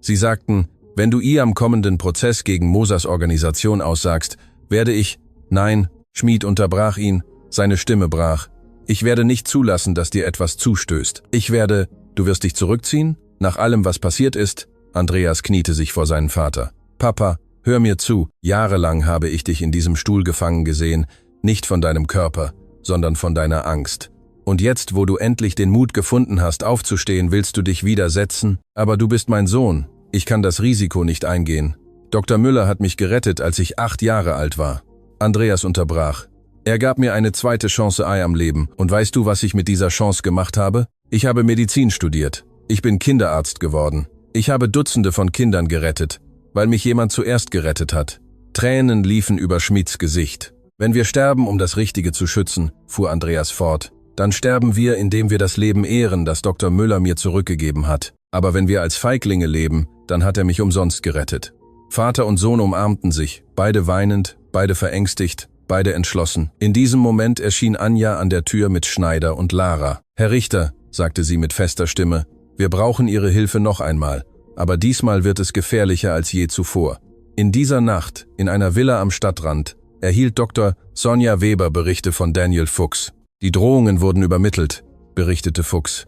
Speaker 1: Sie sagten, wenn du ihr am kommenden Prozess gegen Mosers Organisation aussagst, werde ich... Nein, Schmid unterbrach ihn, seine Stimme brach. Ich werde nicht zulassen, dass dir etwas zustößt. Ich werde... Du wirst dich zurückziehen? Nach allem, was passiert ist? Andreas kniete sich vor seinen Vater. Papa, hör mir zu. Jahrelang habe ich dich in diesem Stuhl gefangen gesehen, nicht von deinem Körper, sondern von deiner Angst. Und jetzt, wo du endlich den Mut gefunden hast, aufzustehen, willst du dich widersetzen? Aber du bist mein Sohn. Ich kann das Risiko nicht eingehen. Dr. Müller hat mich gerettet, als ich 8 Jahre alt war. Andreas unterbrach. Er gab mir eine zweite Chance am Leben. Und weißt du, was ich mit dieser Chance gemacht habe? Ich habe Medizin studiert. Ich bin Kinderarzt geworden. Ich habe Dutzende von Kindern gerettet, weil mich jemand zuerst gerettet hat. Tränen liefen über Schmids Gesicht. Wenn wir sterben, um das Richtige zu schützen, fuhr Andreas fort, dann sterben wir, indem wir das Leben ehren, das Dr. Müller mir zurückgegeben hat. Aber wenn wir als Feiglinge leben, dann hat er mich umsonst gerettet. Vater und Sohn umarmten sich, beide weinend, beide verängstigt, beide entschlossen. In diesem Moment erschien Anja an der Tür mit Schneider und Lara. Herr Richter, sagte sie mit fester Stimme, wir brauchen Ihre Hilfe noch einmal, aber diesmal wird es gefährlicher als je zuvor. In dieser Nacht, in einer Villa am Stadtrand, erhielt Dr. Sonja Weber Berichte von Daniel Fuchs. Die Drohungen wurden übermittelt, berichtete Fuchs.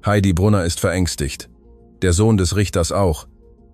Speaker 1: Heidi Brunner ist verängstigt. Der Sohn des Richters auch.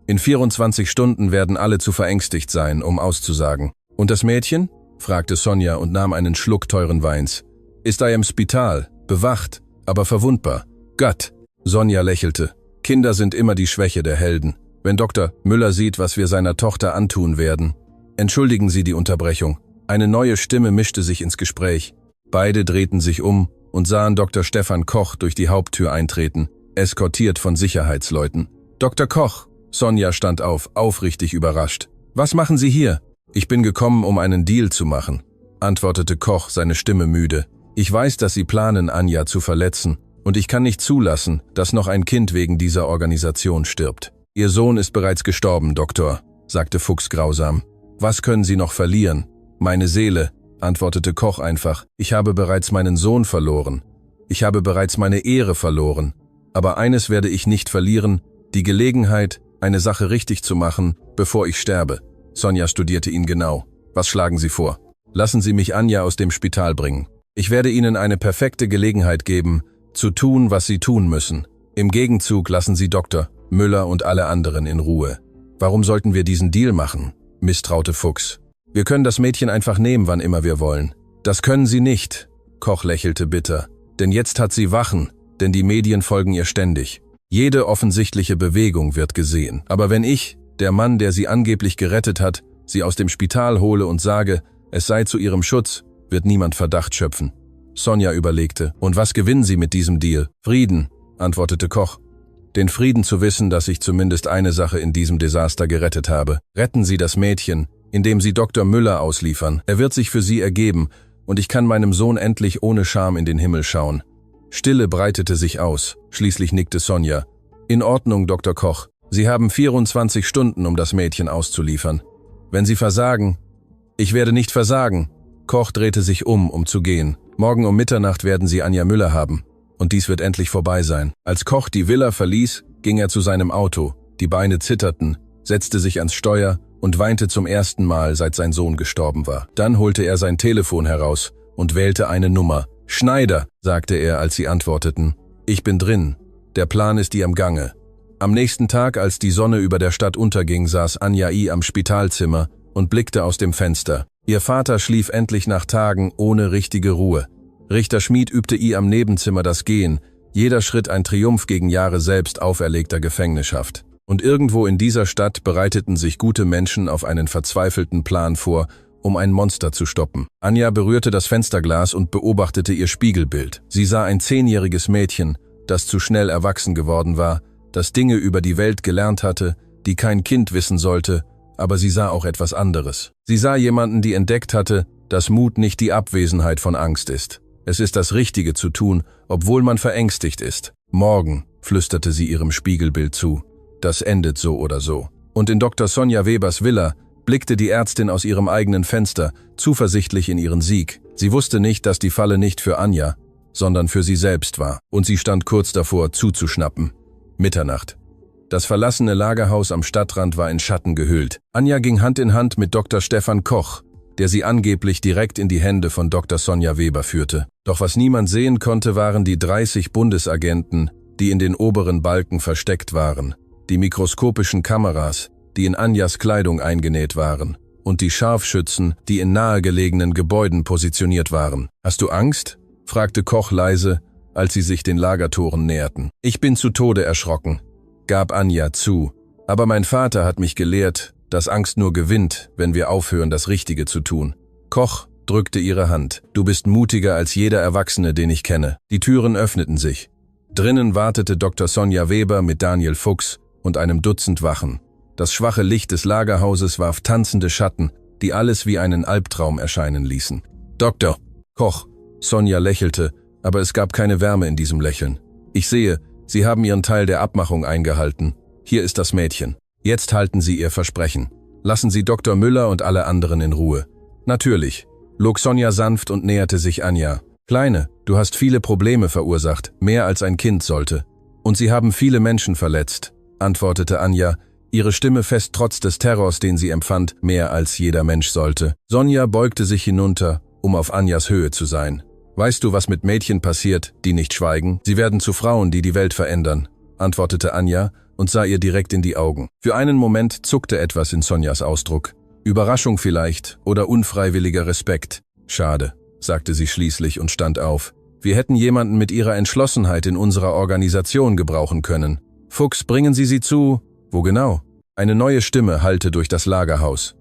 Speaker 1: In 24 Stunden werden alle zu verängstigt sein, um auszusagen. Und das Mädchen? Fragte Sonja und nahm einen Schluck teuren Weins. Ist er im Spital, bewacht, aber verwundbar. Gott! Sonja lächelte. Kinder sind immer die Schwäche der Helden. Wenn Dr. Müller sieht, was wir seiner Tochter antun werden. Entschuldigen Sie die Unterbrechung. Eine neue Stimme mischte sich ins Gespräch. Beide drehten sich um und sahen Dr. Stefan Koch durch die Haupttür eintreten, eskortiert von Sicherheitsleuten. »Dr. Koch«, Sonja stand auf, aufrichtig überrascht. »Was machen Sie hier?« »Ich bin gekommen, um einen Deal zu machen«, antwortete Koch, seine Stimme müde. »Ich weiß, dass Sie planen, Anja zu verletzen, und ich kann nicht zulassen, dass noch ein Kind wegen dieser Organisation stirbt. Ihr Sohn ist bereits gestorben, Doktor«, sagte Fuchs grausam. »Was können Sie noch verlieren?« »Meine Seele«, antwortete Koch einfach. »Ich habe bereits meinen Sohn verloren. Ich habe bereits meine Ehre verloren. Aber eines werde ich nicht verlieren, die Gelegenheit, eine Sache richtig zu machen, bevor ich sterbe.« Sonja studierte ihn genau. »Was schlagen Sie vor?« »Lassen Sie mich Anja aus dem Spital bringen. Ich werde Ihnen eine perfekte Gelegenheit geben, zu tun, was Sie tun müssen. Im Gegenzug lassen Sie Dr. Müller und alle anderen in Ruhe.« »Warum sollten wir diesen Deal machen?« misstraute Fuchs. »Wir können das Mädchen einfach nehmen, wann immer wir wollen.« »Das können Sie nicht«, Koch lächelte bitter. »Denn jetzt hat sie Wachen, denn die Medien folgen ihr ständig. Jede offensichtliche Bewegung wird gesehen. Aber wenn ich, der Mann, der sie angeblich gerettet hat, sie aus dem Spital hole und sage, es sei zu ihrem Schutz, wird niemand Verdacht schöpfen.« Sonja überlegte. »Und was gewinnen Sie mit diesem Deal?« »Frieden«, antwortete Koch. »Den Frieden zu wissen, dass ich zumindest eine Sache in diesem Desaster gerettet habe. Retten Sie das Mädchen, indem Sie Dr. Müller ausliefern. Er wird sich für Sie ergeben, und ich kann meinem Sohn endlich ohne Scham in den Himmel schauen.« Stille breitete sich aus. Schließlich nickte Sonja. »In Ordnung, Dr. Koch. Sie haben 24 Stunden, um das Mädchen auszuliefern. Wenn Sie versagen...« »Ich werde nicht versagen.« Koch drehte sich um zu gehen. »Morgen um Mitternacht werden Sie Anja Müller haben. Und dies wird endlich vorbei sein.« Als Koch die Villa verließ, ging er zu seinem Auto. Die Beine zitterten, setzte sich ans Steuer und weinte zum ersten Mal, seit sein Sohn gestorben war. Dann holte er sein Telefon heraus und wählte eine Nummer. »Schneider«, sagte er, als sie antworteten. »Ich bin drin. Der Plan ist am Gange.« Am nächsten Tag, als die Sonne über der Stadt unterging, saß Anja I. am Spitalzimmer und blickte aus dem Fenster. Ihr Vater schlief endlich nach Tagen ohne richtige Ruhe. Richter Schmid übte I. am Nebenzimmer das Gehen, jeder Schritt ein Triumph gegen Jahre selbst auferlegter Gefängnishaft. Und irgendwo in dieser Stadt bereiteten sich gute Menschen auf einen verzweifelten Plan vor, um ein Monster zu stoppen. Anja berührte das Fensterglas und beobachtete ihr Spiegelbild. Sie sah ein 10-jähriges Mädchen, das zu schnell erwachsen geworden war, das Dinge über die Welt gelernt hatte, die kein Kind wissen sollte, aber sie sah auch etwas anderes. Sie sah jemanden, die entdeckt hatte, dass Mut nicht die Abwesenheit von Angst ist. Es ist das Richtige zu tun, obwohl man verängstigt ist. »Morgen«, flüsterte sie ihrem Spiegelbild zu. »Das endet so oder so.« Und in Dr. Sonja Webers Villa blickte die Ärztin aus ihrem eigenen Fenster, zuversichtlich in ihren Sieg. Sie wusste nicht, dass die Falle nicht für Anja, sondern für sie selbst war. Und sie stand kurz davor, zuzuschnappen. Mitternacht. Das verlassene Lagerhaus am Stadtrand war in Schatten gehüllt. Anja ging Hand in Hand mit Dr. Stefan Koch, der sie angeblich direkt in die Hände von Dr. Sonja Weber führte. Doch was niemand sehen konnte, waren die 30 Bundesagenten, die in den oberen Balken versteckt waren, die mikroskopischen Kameras, die in Anjas Kleidung eingenäht waren, und die Scharfschützen, die in nahegelegenen Gebäuden positioniert waren. »Hast du Angst?« fragte Koch leise, als sie sich den Lagertoren näherten. »Ich bin zu Tode erschrocken«, gab Anja zu. »Aber mein Vater hat mich gelehrt, dass Angst nur gewinnt, wenn wir aufhören, das Richtige zu tun.« Koch drückte ihre Hand. »Du bist mutiger als jeder Erwachsene, den ich kenne.« Die Türen öffneten sich. Drinnen wartete Dr. Sonja Weber mit Daniel Fuchs und einem Dutzend Wachen. Das schwache Licht des Lagerhauses warf tanzende Schatten, die alles wie einen Albtraum erscheinen ließen. »Doktor!« »Koch!« Sonja lächelte, aber es gab keine Wärme in diesem Lächeln. »Ich sehe, Sie haben Ihren Teil der Abmachung eingehalten. Hier ist das Mädchen. Jetzt halten Sie Ihr Versprechen. Lassen Sie Dr. Müller und alle anderen in Ruhe.« »Natürlich«, log Sonja sanft und näherte sich Anja. »Kleine, du hast viele Probleme verursacht, mehr als ein Kind sollte. Und Sie haben viele Menschen verletzt«, antwortete Anja, ihre Stimme fest trotz des Terrors, den sie empfand, mehr als jeder Mensch sollte. Sonja beugte sich hinunter, um auf Anjas Höhe zu sein. »Weißt du, was mit Mädchen passiert, die nicht schweigen? Sie werden zu Frauen, die die Welt verändern«, antwortete Anja und sah ihr direkt in die Augen. Für einen Moment zuckte etwas in Sonjas Ausdruck. Überraschung vielleicht oder unfreiwilliger Respekt. »Schade«, sagte sie schließlich und stand auf. »Wir hätten jemanden mit ihrer Entschlossenheit in unserer Organisation gebrauchen können. Fuchs, bringen Sie sie zu...« »Wo genau?« Eine neue Stimme hallte durch das Lagerhaus.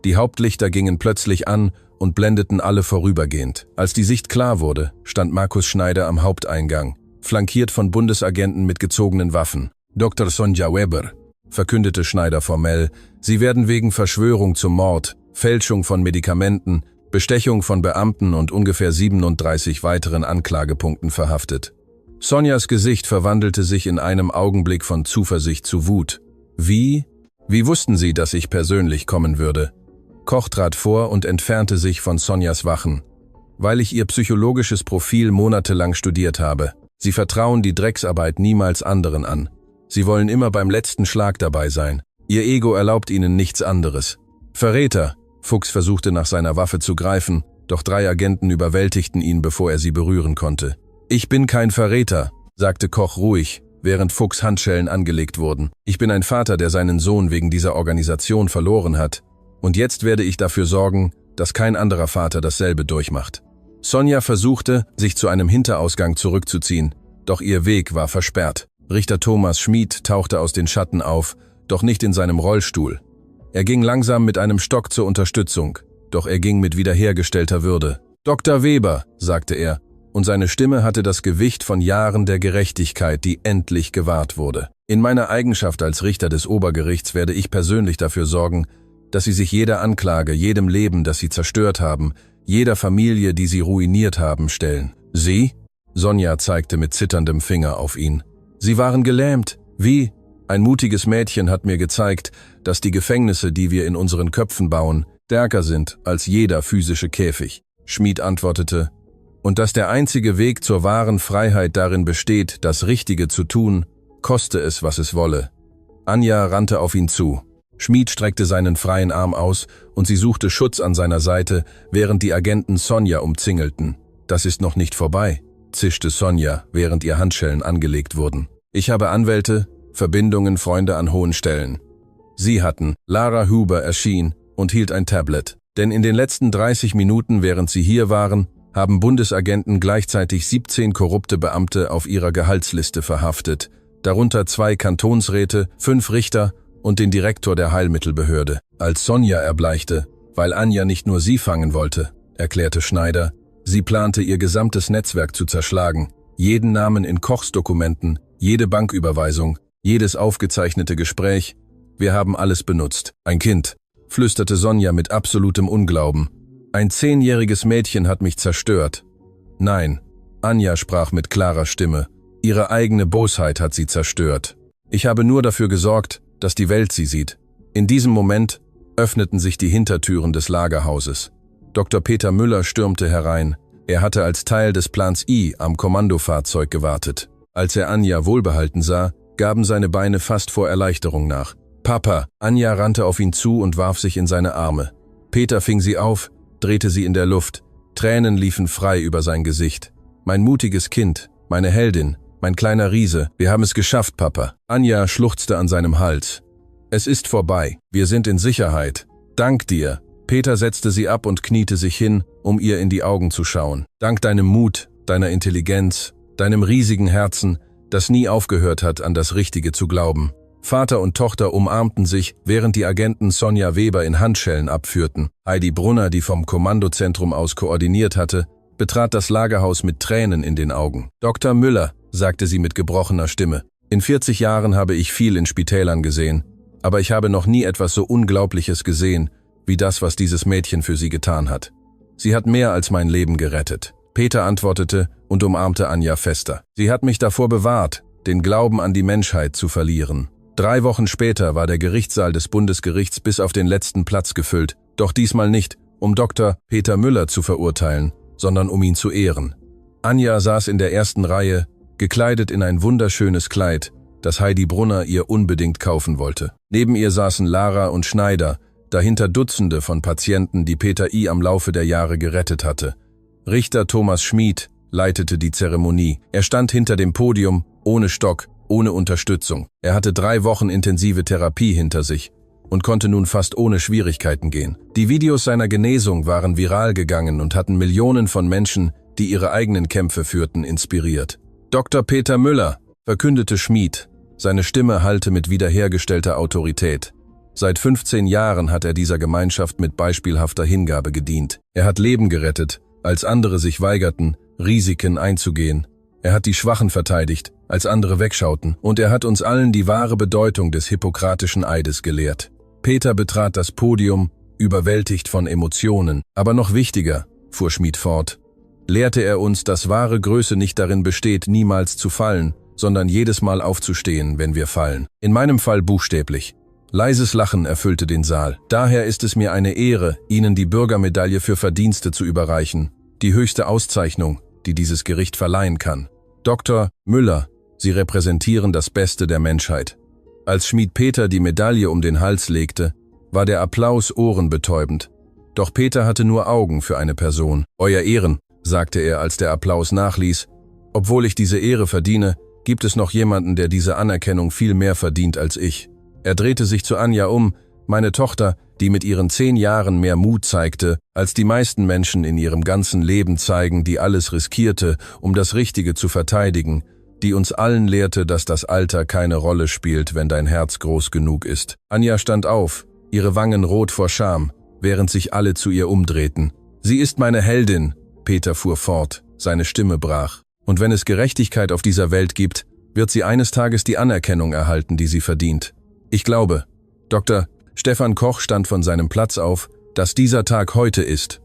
Speaker 1: Die Hauptlichter gingen plötzlich an und blendeten alle vorübergehend. Als die Sicht klar wurde, stand Markus Schneider am Haupteingang, flankiert von Bundesagenten mit gezogenen Waffen. »Dr. Sonja Weber«, verkündete Schneider formell, »Sie werden wegen Verschwörung zum Mord, Fälschung von Medikamenten, Bestechung von Beamten und ungefähr 37 weiteren Anklagepunkten verhaftet.« Sonjas Gesicht verwandelte sich in einem Augenblick von Zuversicht zu Wut. »Wie? Wie wussten Sie, dass ich persönlich kommen würde?« Koch trat vor und entfernte sich von Sonjas Wachen. »Weil ich Ihr psychologisches Profil monatelang studiert habe. Sie vertrauen die Drecksarbeit niemals anderen an. Sie wollen immer beim letzten Schlag dabei sein. Ihr Ego erlaubt Ihnen nichts anderes.« »Verräter!« Fuchs versuchte nach seiner Waffe zu greifen, doch 3 Agenten überwältigten ihn, bevor er sie berühren konnte. »Ich bin kein Verräter«, sagte Koch ruhig, während Fuchs Handschellen angelegt wurden. »Ich bin ein Vater, der seinen Sohn wegen dieser Organisation verloren hat. Und jetzt werde ich dafür sorgen, dass kein anderer Vater dasselbe durchmacht.« Sonja versuchte, sich zu einem Hinterausgang zurückzuziehen, doch ihr Weg war versperrt. Richter Thomas Schmid tauchte aus den Schatten auf, doch nicht in seinem Rollstuhl. Er ging langsam mit einem Stock zur Unterstützung, doch er ging mit wiederhergestellter Würde. »Dr. Weber«, sagte er, und seine Stimme hatte das Gewicht von Jahren der Gerechtigkeit, die endlich gewahrt wurde. »In meiner Eigenschaft als Richter des Obergerichts werde ich persönlich dafür sorgen, dass Sie sich jeder Anklage, jedem Leben, das Sie zerstört haben, jeder Familie, die Sie ruiniert haben, stellen.« »Sie?« Sonja zeigte mit zitterndem Finger auf ihn. »Sie waren gelähmt. Wie? Ein mutiges Mädchen hat mir gezeigt, dass die Gefängnisse, die wir in unseren Köpfen bauen, stärker sind als jeder physische Käfig.« Schmid antwortete, »Und dass der einzige Weg zur wahren Freiheit darin besteht, das Richtige zu tun, koste es, was es wolle.« Anja rannte auf ihn zu. Schmid streckte seinen freien Arm aus und sie suchte Schutz an seiner Seite, während die Agenten Sonja umzingelten. »Das ist noch nicht vorbei«, zischte Sonja, während ihr Handschellen angelegt wurden. »Ich habe Anwälte, Verbindungen, Freunde an hohen Stellen.« Sie hatten. Lara Huber erschien und hielt ein Tablet. Denn in den letzten 30 Minuten, während sie hier waren, haben Bundesagenten gleichzeitig 17 korrupte Beamte auf ihrer Gehaltsliste verhaftet, darunter 2 Kantonsräte, 5 Richter und den Direktor der Heilmittelbehörde. Als Sonja erbleichte, weil Anja nicht nur sie fangen wollte, erklärte Schneider, sie plante ihr gesamtes Netzwerk zu zerschlagen, jeden Namen in Kochs Dokumenten, jede Banküberweisung, jedes aufgezeichnete Gespräch. Wir haben alles benutzt. Ein Kind, flüsterte Sonja mit absolutem Unglauben. Ein 10-jähriges Mädchen hat mich zerstört. Nein, Anja sprach mit klarer Stimme. Ihre eigene Bosheit hat sie zerstört. Ich habe nur dafür gesorgt, dass die Welt sie sieht. In diesem Moment öffneten sich die Hintertüren des Lagerhauses. Dr. Peter Müller stürmte herein. Er hatte als Teil des Plans I am Kommandofahrzeug gewartet. Als er Anja wohlbehalten sah, gaben seine Beine fast vor Erleichterung nach. »Papa!« Anja rannte auf ihn zu und warf sich in seine Arme. Peter fing sie auf, drehte sie in der Luft. Tränen liefen frei über sein Gesicht. »Mein mutiges Kind, meine Heldin, mein kleiner Riese, wir haben es geschafft, Papa.« Anja schluchzte an seinem Hals. »Es ist vorbei. Wir sind in Sicherheit. Dank dir.« Peter setzte sie ab und kniete sich hin, um ihr in die Augen zu schauen. »Dank deinem Mut, deiner Intelligenz, deinem riesigen Herzen, das nie aufgehört hat, an das Richtige zu glauben.« Vater und Tochter umarmten sich, während die Agenten Sonja Weber in Handschellen abführten. Heidi Brunner, die vom Kommandozentrum aus koordiniert hatte, betrat das Lagerhaus mit Tränen in den Augen. »Dr. Müller«, sagte sie mit gebrochener Stimme, »in 40 Jahren habe ich viel in Spitälern gesehen, aber ich habe noch nie etwas so Unglaubliches gesehen, wie das, was dieses Mädchen für sie getan hat. Sie hat mehr als mein Leben gerettet.« Peter antwortete und umarmte Anja fester. »Sie hat mich davor bewahrt, den Glauben an die Menschheit zu verlieren.« 3 Wochen später war der Gerichtssaal des Bundesgerichts bis auf den letzten Platz gefüllt, doch diesmal nicht, um Dr. Peter Müller zu verurteilen, sondern um ihn zu ehren. Anja saß in der ersten Reihe, gekleidet in ein wunderschönes Kleid, das Heidi Brunner ihr unbedingt kaufen wollte. Neben ihr saßen Lara und Schneider, dahinter Dutzende von Patienten, die Peter I. am Laufe der Jahre gerettet hatte. Richter Thomas Schmid leitete die Zeremonie. Er stand hinter dem Podium, ohne Stock, ohne Unterstützung. Er hatte 3 Wochen intensive Therapie hinter sich und konnte nun fast ohne Schwierigkeiten gehen. Die Videos seiner Genesung waren viral gegangen und hatten Millionen von Menschen, die ihre eigenen Kämpfe führten, inspiriert. »Dr. Peter Müller«, verkündete Schmid. Seine Stimme hallte mit wiederhergestellter Autorität. Seit 15 Jahren hat er dieser Gemeinschaft mit beispielhafter Hingabe gedient. Er hat Leben gerettet, als andere sich weigerten, Risiken einzugehen. Er hat die Schwachen verteidigt, als andere wegschauten. Und er hat uns allen die wahre Bedeutung des hippokratischen Eides gelehrt. Peter betrat das Podium, überwältigt von Emotionen. Aber noch wichtiger, fuhr Schmid fort, lehrte er uns, dass wahre Größe nicht darin besteht, niemals zu fallen, sondern jedes Mal aufzustehen, wenn wir fallen. In meinem Fall buchstäblich. Leises Lachen erfüllte den Saal. Daher ist es mir eine Ehre, Ihnen die Bürgermedaille für Verdienste zu überreichen, die höchste Auszeichnung, die dieses Gericht verleihen kann. Dr. Müller, Sie repräsentieren das Beste der Menschheit. Als Schmid Peter die Medaille um den Hals legte, war der Applaus ohrenbetäubend. Doch Peter hatte nur Augen für eine Person. Euer Ehren, sagte er, als der Applaus nachließ, obwohl ich diese Ehre verdiene, gibt es noch jemanden, der diese Anerkennung viel mehr verdient als ich. Er drehte sich zu Anja um, meine Tochter, die mit ihren 10 Jahren mehr Mut zeigte, als die meisten Menschen in ihrem ganzen Leben zeigen, die alles riskierte, um das Richtige zu verteidigen, die uns allen lehrte, dass das Alter keine Rolle spielt, wenn dein Herz groß genug ist. Anja stand auf, ihre Wangen rot vor Scham, während sich alle zu ihr umdrehten. Sie ist meine Heldin, Peter fuhr fort, seine Stimme brach. Und wenn es Gerechtigkeit auf dieser Welt gibt, wird sie eines Tages die Anerkennung erhalten, die sie verdient. Ich glaube, Dr. Stefan Koch stand von seinem Platz auf, dass dieser Tag heute ist.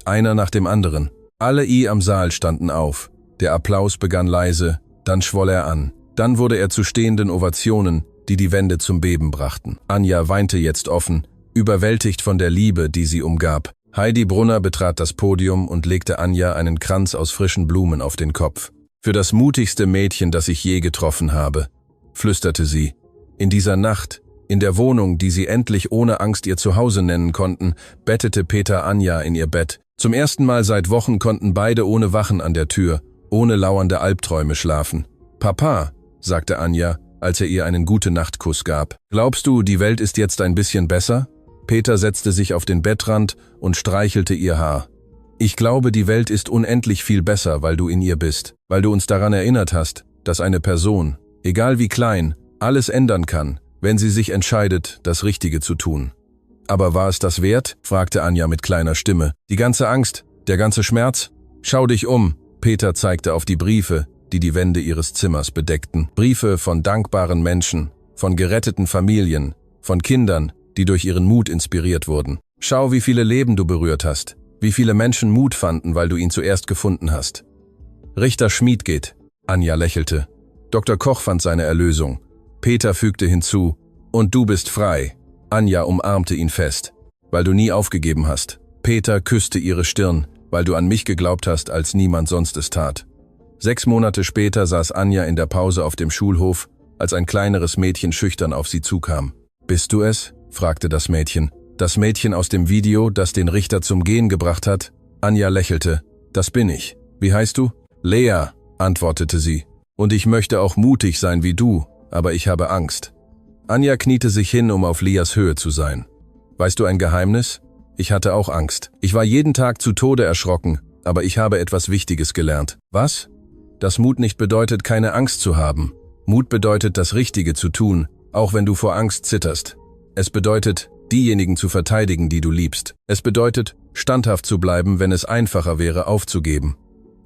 Speaker 1: Einer nach dem anderen. Alle am Saal standen auf. Der Applaus begann leise, dann schwoll er an. Dann wurde er zu stehenden Ovationen, die die Wände zum Beben brachten. Anja weinte jetzt offen, überwältigt von der Liebe, die sie umgab. Heidi Brunner betrat das Podium und legte Anja einen Kranz aus frischen Blumen auf den Kopf. Für das mutigste Mädchen, das ich je getroffen habe, flüsterte sie. In dieser Nacht, in der Wohnung, die sie endlich ohne Angst ihr Zuhause nennen konnten, bettete Peter Anja in ihr Bett. Zum ersten Mal seit Wochen konnten beide ohne Wachen an der Tür, ohne lauernde Albträume schlafen. Papa, sagte Anja, als er ihr einen Gute-Nacht-Kuss gab. Glaubst du, die Welt ist jetzt ein bisschen besser? Peter setzte sich auf den Bettrand und streichelte ihr Haar. Ich glaube, die Welt ist unendlich viel besser, weil du in ihr bist, weil du uns daran erinnert hast, dass eine Person, egal wie klein, alles ändern kann, wenn sie sich entscheidet, das Richtige zu tun. Aber war es das wert? Fragte Anja mit kleiner Stimme. Die ganze Angst, der ganze Schmerz? Schau dich um. Peter zeigte auf die Briefe, die die Wände ihres Zimmers bedeckten. Briefe von dankbaren Menschen, von geretteten Familien, von Kindern, die durch ihren Mut inspiriert wurden. Schau, wie viele Leben du berührt hast, wie viele Menschen Mut fanden, weil du ihn zuerst gefunden hast. Richter Schmid geht. Anja lächelte. Dr. Koch fand seine Erlösung. Peter fügte hinzu, und du bist frei. Anja umarmte ihn fest, weil du nie aufgegeben hast. Peter küsste ihre Stirn, weil du an mich geglaubt hast, als niemand sonst es tat. 6 Monate später saß Anja in der Pause auf dem Schulhof, als ein kleineres Mädchen schüchtern auf sie zukam. Bist du es? Fragte das Mädchen. Das Mädchen aus dem Video, das den Richter zum Gehen gebracht hat? Anja lächelte. Das bin ich. Wie heißt du? Lea, antwortete sie. Und ich möchte auch mutig sein wie du, aber ich habe Angst. Anja kniete sich hin, um auf Leas Höhe zu sein. Weißt du ein Geheimnis? Ich hatte auch Angst. Ich war jeden Tag zu Tode erschrocken, aber ich habe etwas Wichtiges gelernt. Was? Dass Mut nicht bedeutet, keine Angst zu haben. Mut bedeutet, das Richtige zu tun, auch wenn du vor Angst zitterst. Es bedeutet, diejenigen zu verteidigen, die du liebst. Es bedeutet, standhaft zu bleiben, wenn es einfacher wäre, aufzugeben.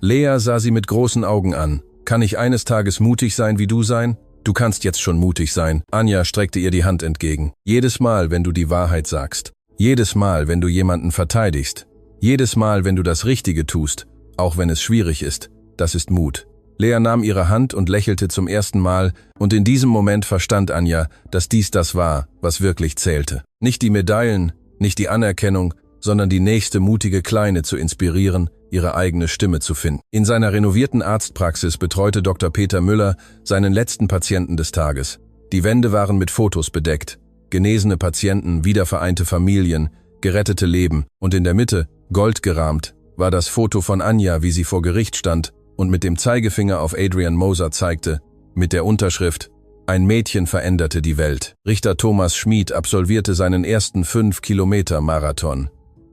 Speaker 1: Lea sah sie mit großen Augen an. Kann ich eines Tages mutig sein wie du sein? Du kannst jetzt schon mutig sein. Anja streckte ihr die Hand entgegen. Jedes Mal, wenn du die Wahrheit sagst. Jedes Mal, wenn du jemanden verteidigst. Jedes Mal, wenn du das Richtige tust, auch wenn es schwierig ist. Das ist Mut. Lea nahm ihre Hand und lächelte zum ersten Mal, und in diesem Moment verstand Anja, dass dies das war, was wirklich zählte. Nicht die Medaillen, nicht die Anerkennung, sondern die nächste mutige Kleine zu inspirieren, ihre eigene Stimme zu finden. In seiner renovierten Arztpraxis betreute Dr. Peter Müller seinen letzten Patienten des Tages. Die Wände waren mit Fotos bedeckt. Genesene Patienten, wiedervereinte Familien, gerettete Leben. Und in der Mitte, goldgerahmt, war das Foto von Anja, wie sie vor Gericht stand und mit dem Zeigefinger auf Adrian Moser zeigte, mit der Unterschrift: Ein Mädchen veränderte die Welt. Richter Thomas Schmid absolvierte seinen ersten 5-Kilometer-Marathon.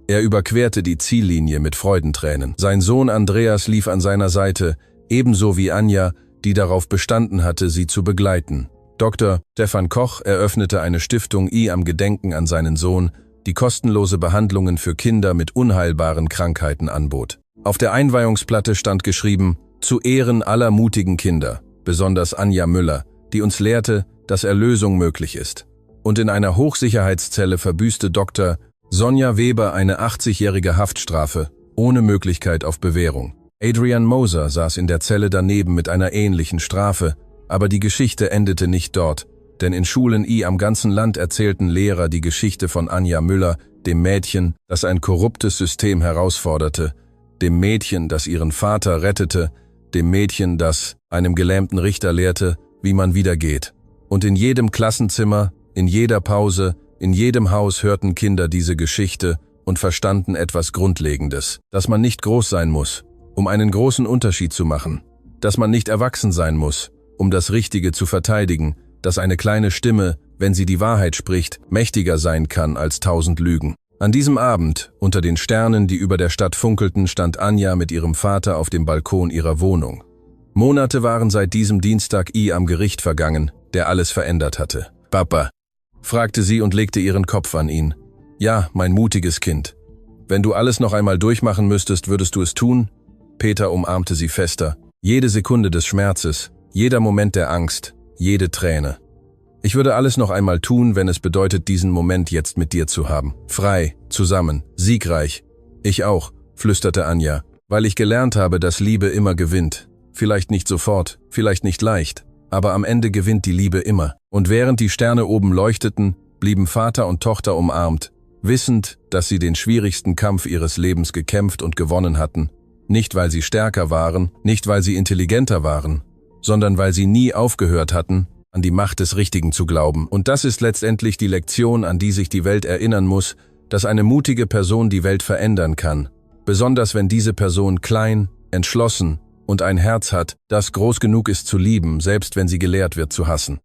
Speaker 1: Er überquerte die Ziellinie mit Freudentränen. Sein Sohn Andreas lief an seiner Seite, ebenso wie Anja, die darauf bestanden hatte, sie zu begleiten. Dr. Stefan Koch eröffnete eine Stiftung am Gedenken an seinen Sohn, die kostenlose Behandlungen für Kinder mit unheilbaren Krankheiten anbot. Auf der Einweihungsplatte stand geschrieben: Zu Ehren aller mutigen Kinder, besonders Anja Müller, die uns lehrte, dass Erlösung möglich ist. Und in einer Hochsicherheitszelle verbüßte Dr. Sonja Weber eine 80-jährige Haftstrafe, ohne Möglichkeit auf Bewährung. Adrian Moser saß in der Zelle daneben mit einer ähnlichen Strafe, aber die Geschichte endete nicht dort, denn in Schulen am ganzen Land erzählten Lehrer die Geschichte von Anja Müller, dem Mädchen, das ein korruptes System herausforderte, dem Mädchen, das ihren Vater rettete, dem Mädchen, das einem gelähmten Richter lehrte, wie man wieder geht. Und in jedem Klassenzimmer, in jeder Pause, in jedem Haus hörten Kinder diese Geschichte und verstanden etwas Grundlegendes, dass man nicht groß sein muss, um einen großen Unterschied zu machen, dass man nicht erwachsen sein muss, um das Richtige zu verteidigen, dass eine kleine Stimme, wenn sie die Wahrheit spricht, mächtiger sein kann als 1000 Lügen. An diesem Abend, unter den Sternen, die über der Stadt funkelten, stand Anja mit ihrem Vater auf dem Balkon ihrer Wohnung. Monate waren seit diesem Dienstag am Gericht vergangen, der alles verändert hatte. »Papa«, fragte sie und legte ihren Kopf an ihn. »Ja, mein mutiges Kind. Wenn du alles noch einmal durchmachen müsstest, würdest du es tun?« Peter umarmte sie fester. Jede Sekunde des Schmerzes, jeder Moment der Angst, jede Träne. »Ich würde alles noch einmal tun, wenn es bedeutet, diesen Moment jetzt mit dir zu haben. Frei, zusammen, siegreich.« »Ich auch«, flüsterte Anja, »weil ich gelernt habe, dass Liebe immer gewinnt. Vielleicht nicht sofort, vielleicht nicht leicht, aber am Ende gewinnt die Liebe immer.« Und während die Sterne oben leuchteten, blieben Vater und Tochter umarmt, wissend, dass sie den schwierigsten Kampf ihres Lebens gekämpft und gewonnen hatten. Nicht, weil sie stärker waren, nicht, weil sie intelligenter waren, sondern weil sie nie aufgehört hatten, an die Macht des Richtigen zu glauben. Und das ist letztendlich die Lektion, an die sich die Welt erinnern muss, dass eine mutige Person die Welt verändern kann. Besonders wenn diese Person klein, entschlossen und ein Herz hat, das groß genug ist zu lieben, selbst wenn sie gelehrt wird zu hassen.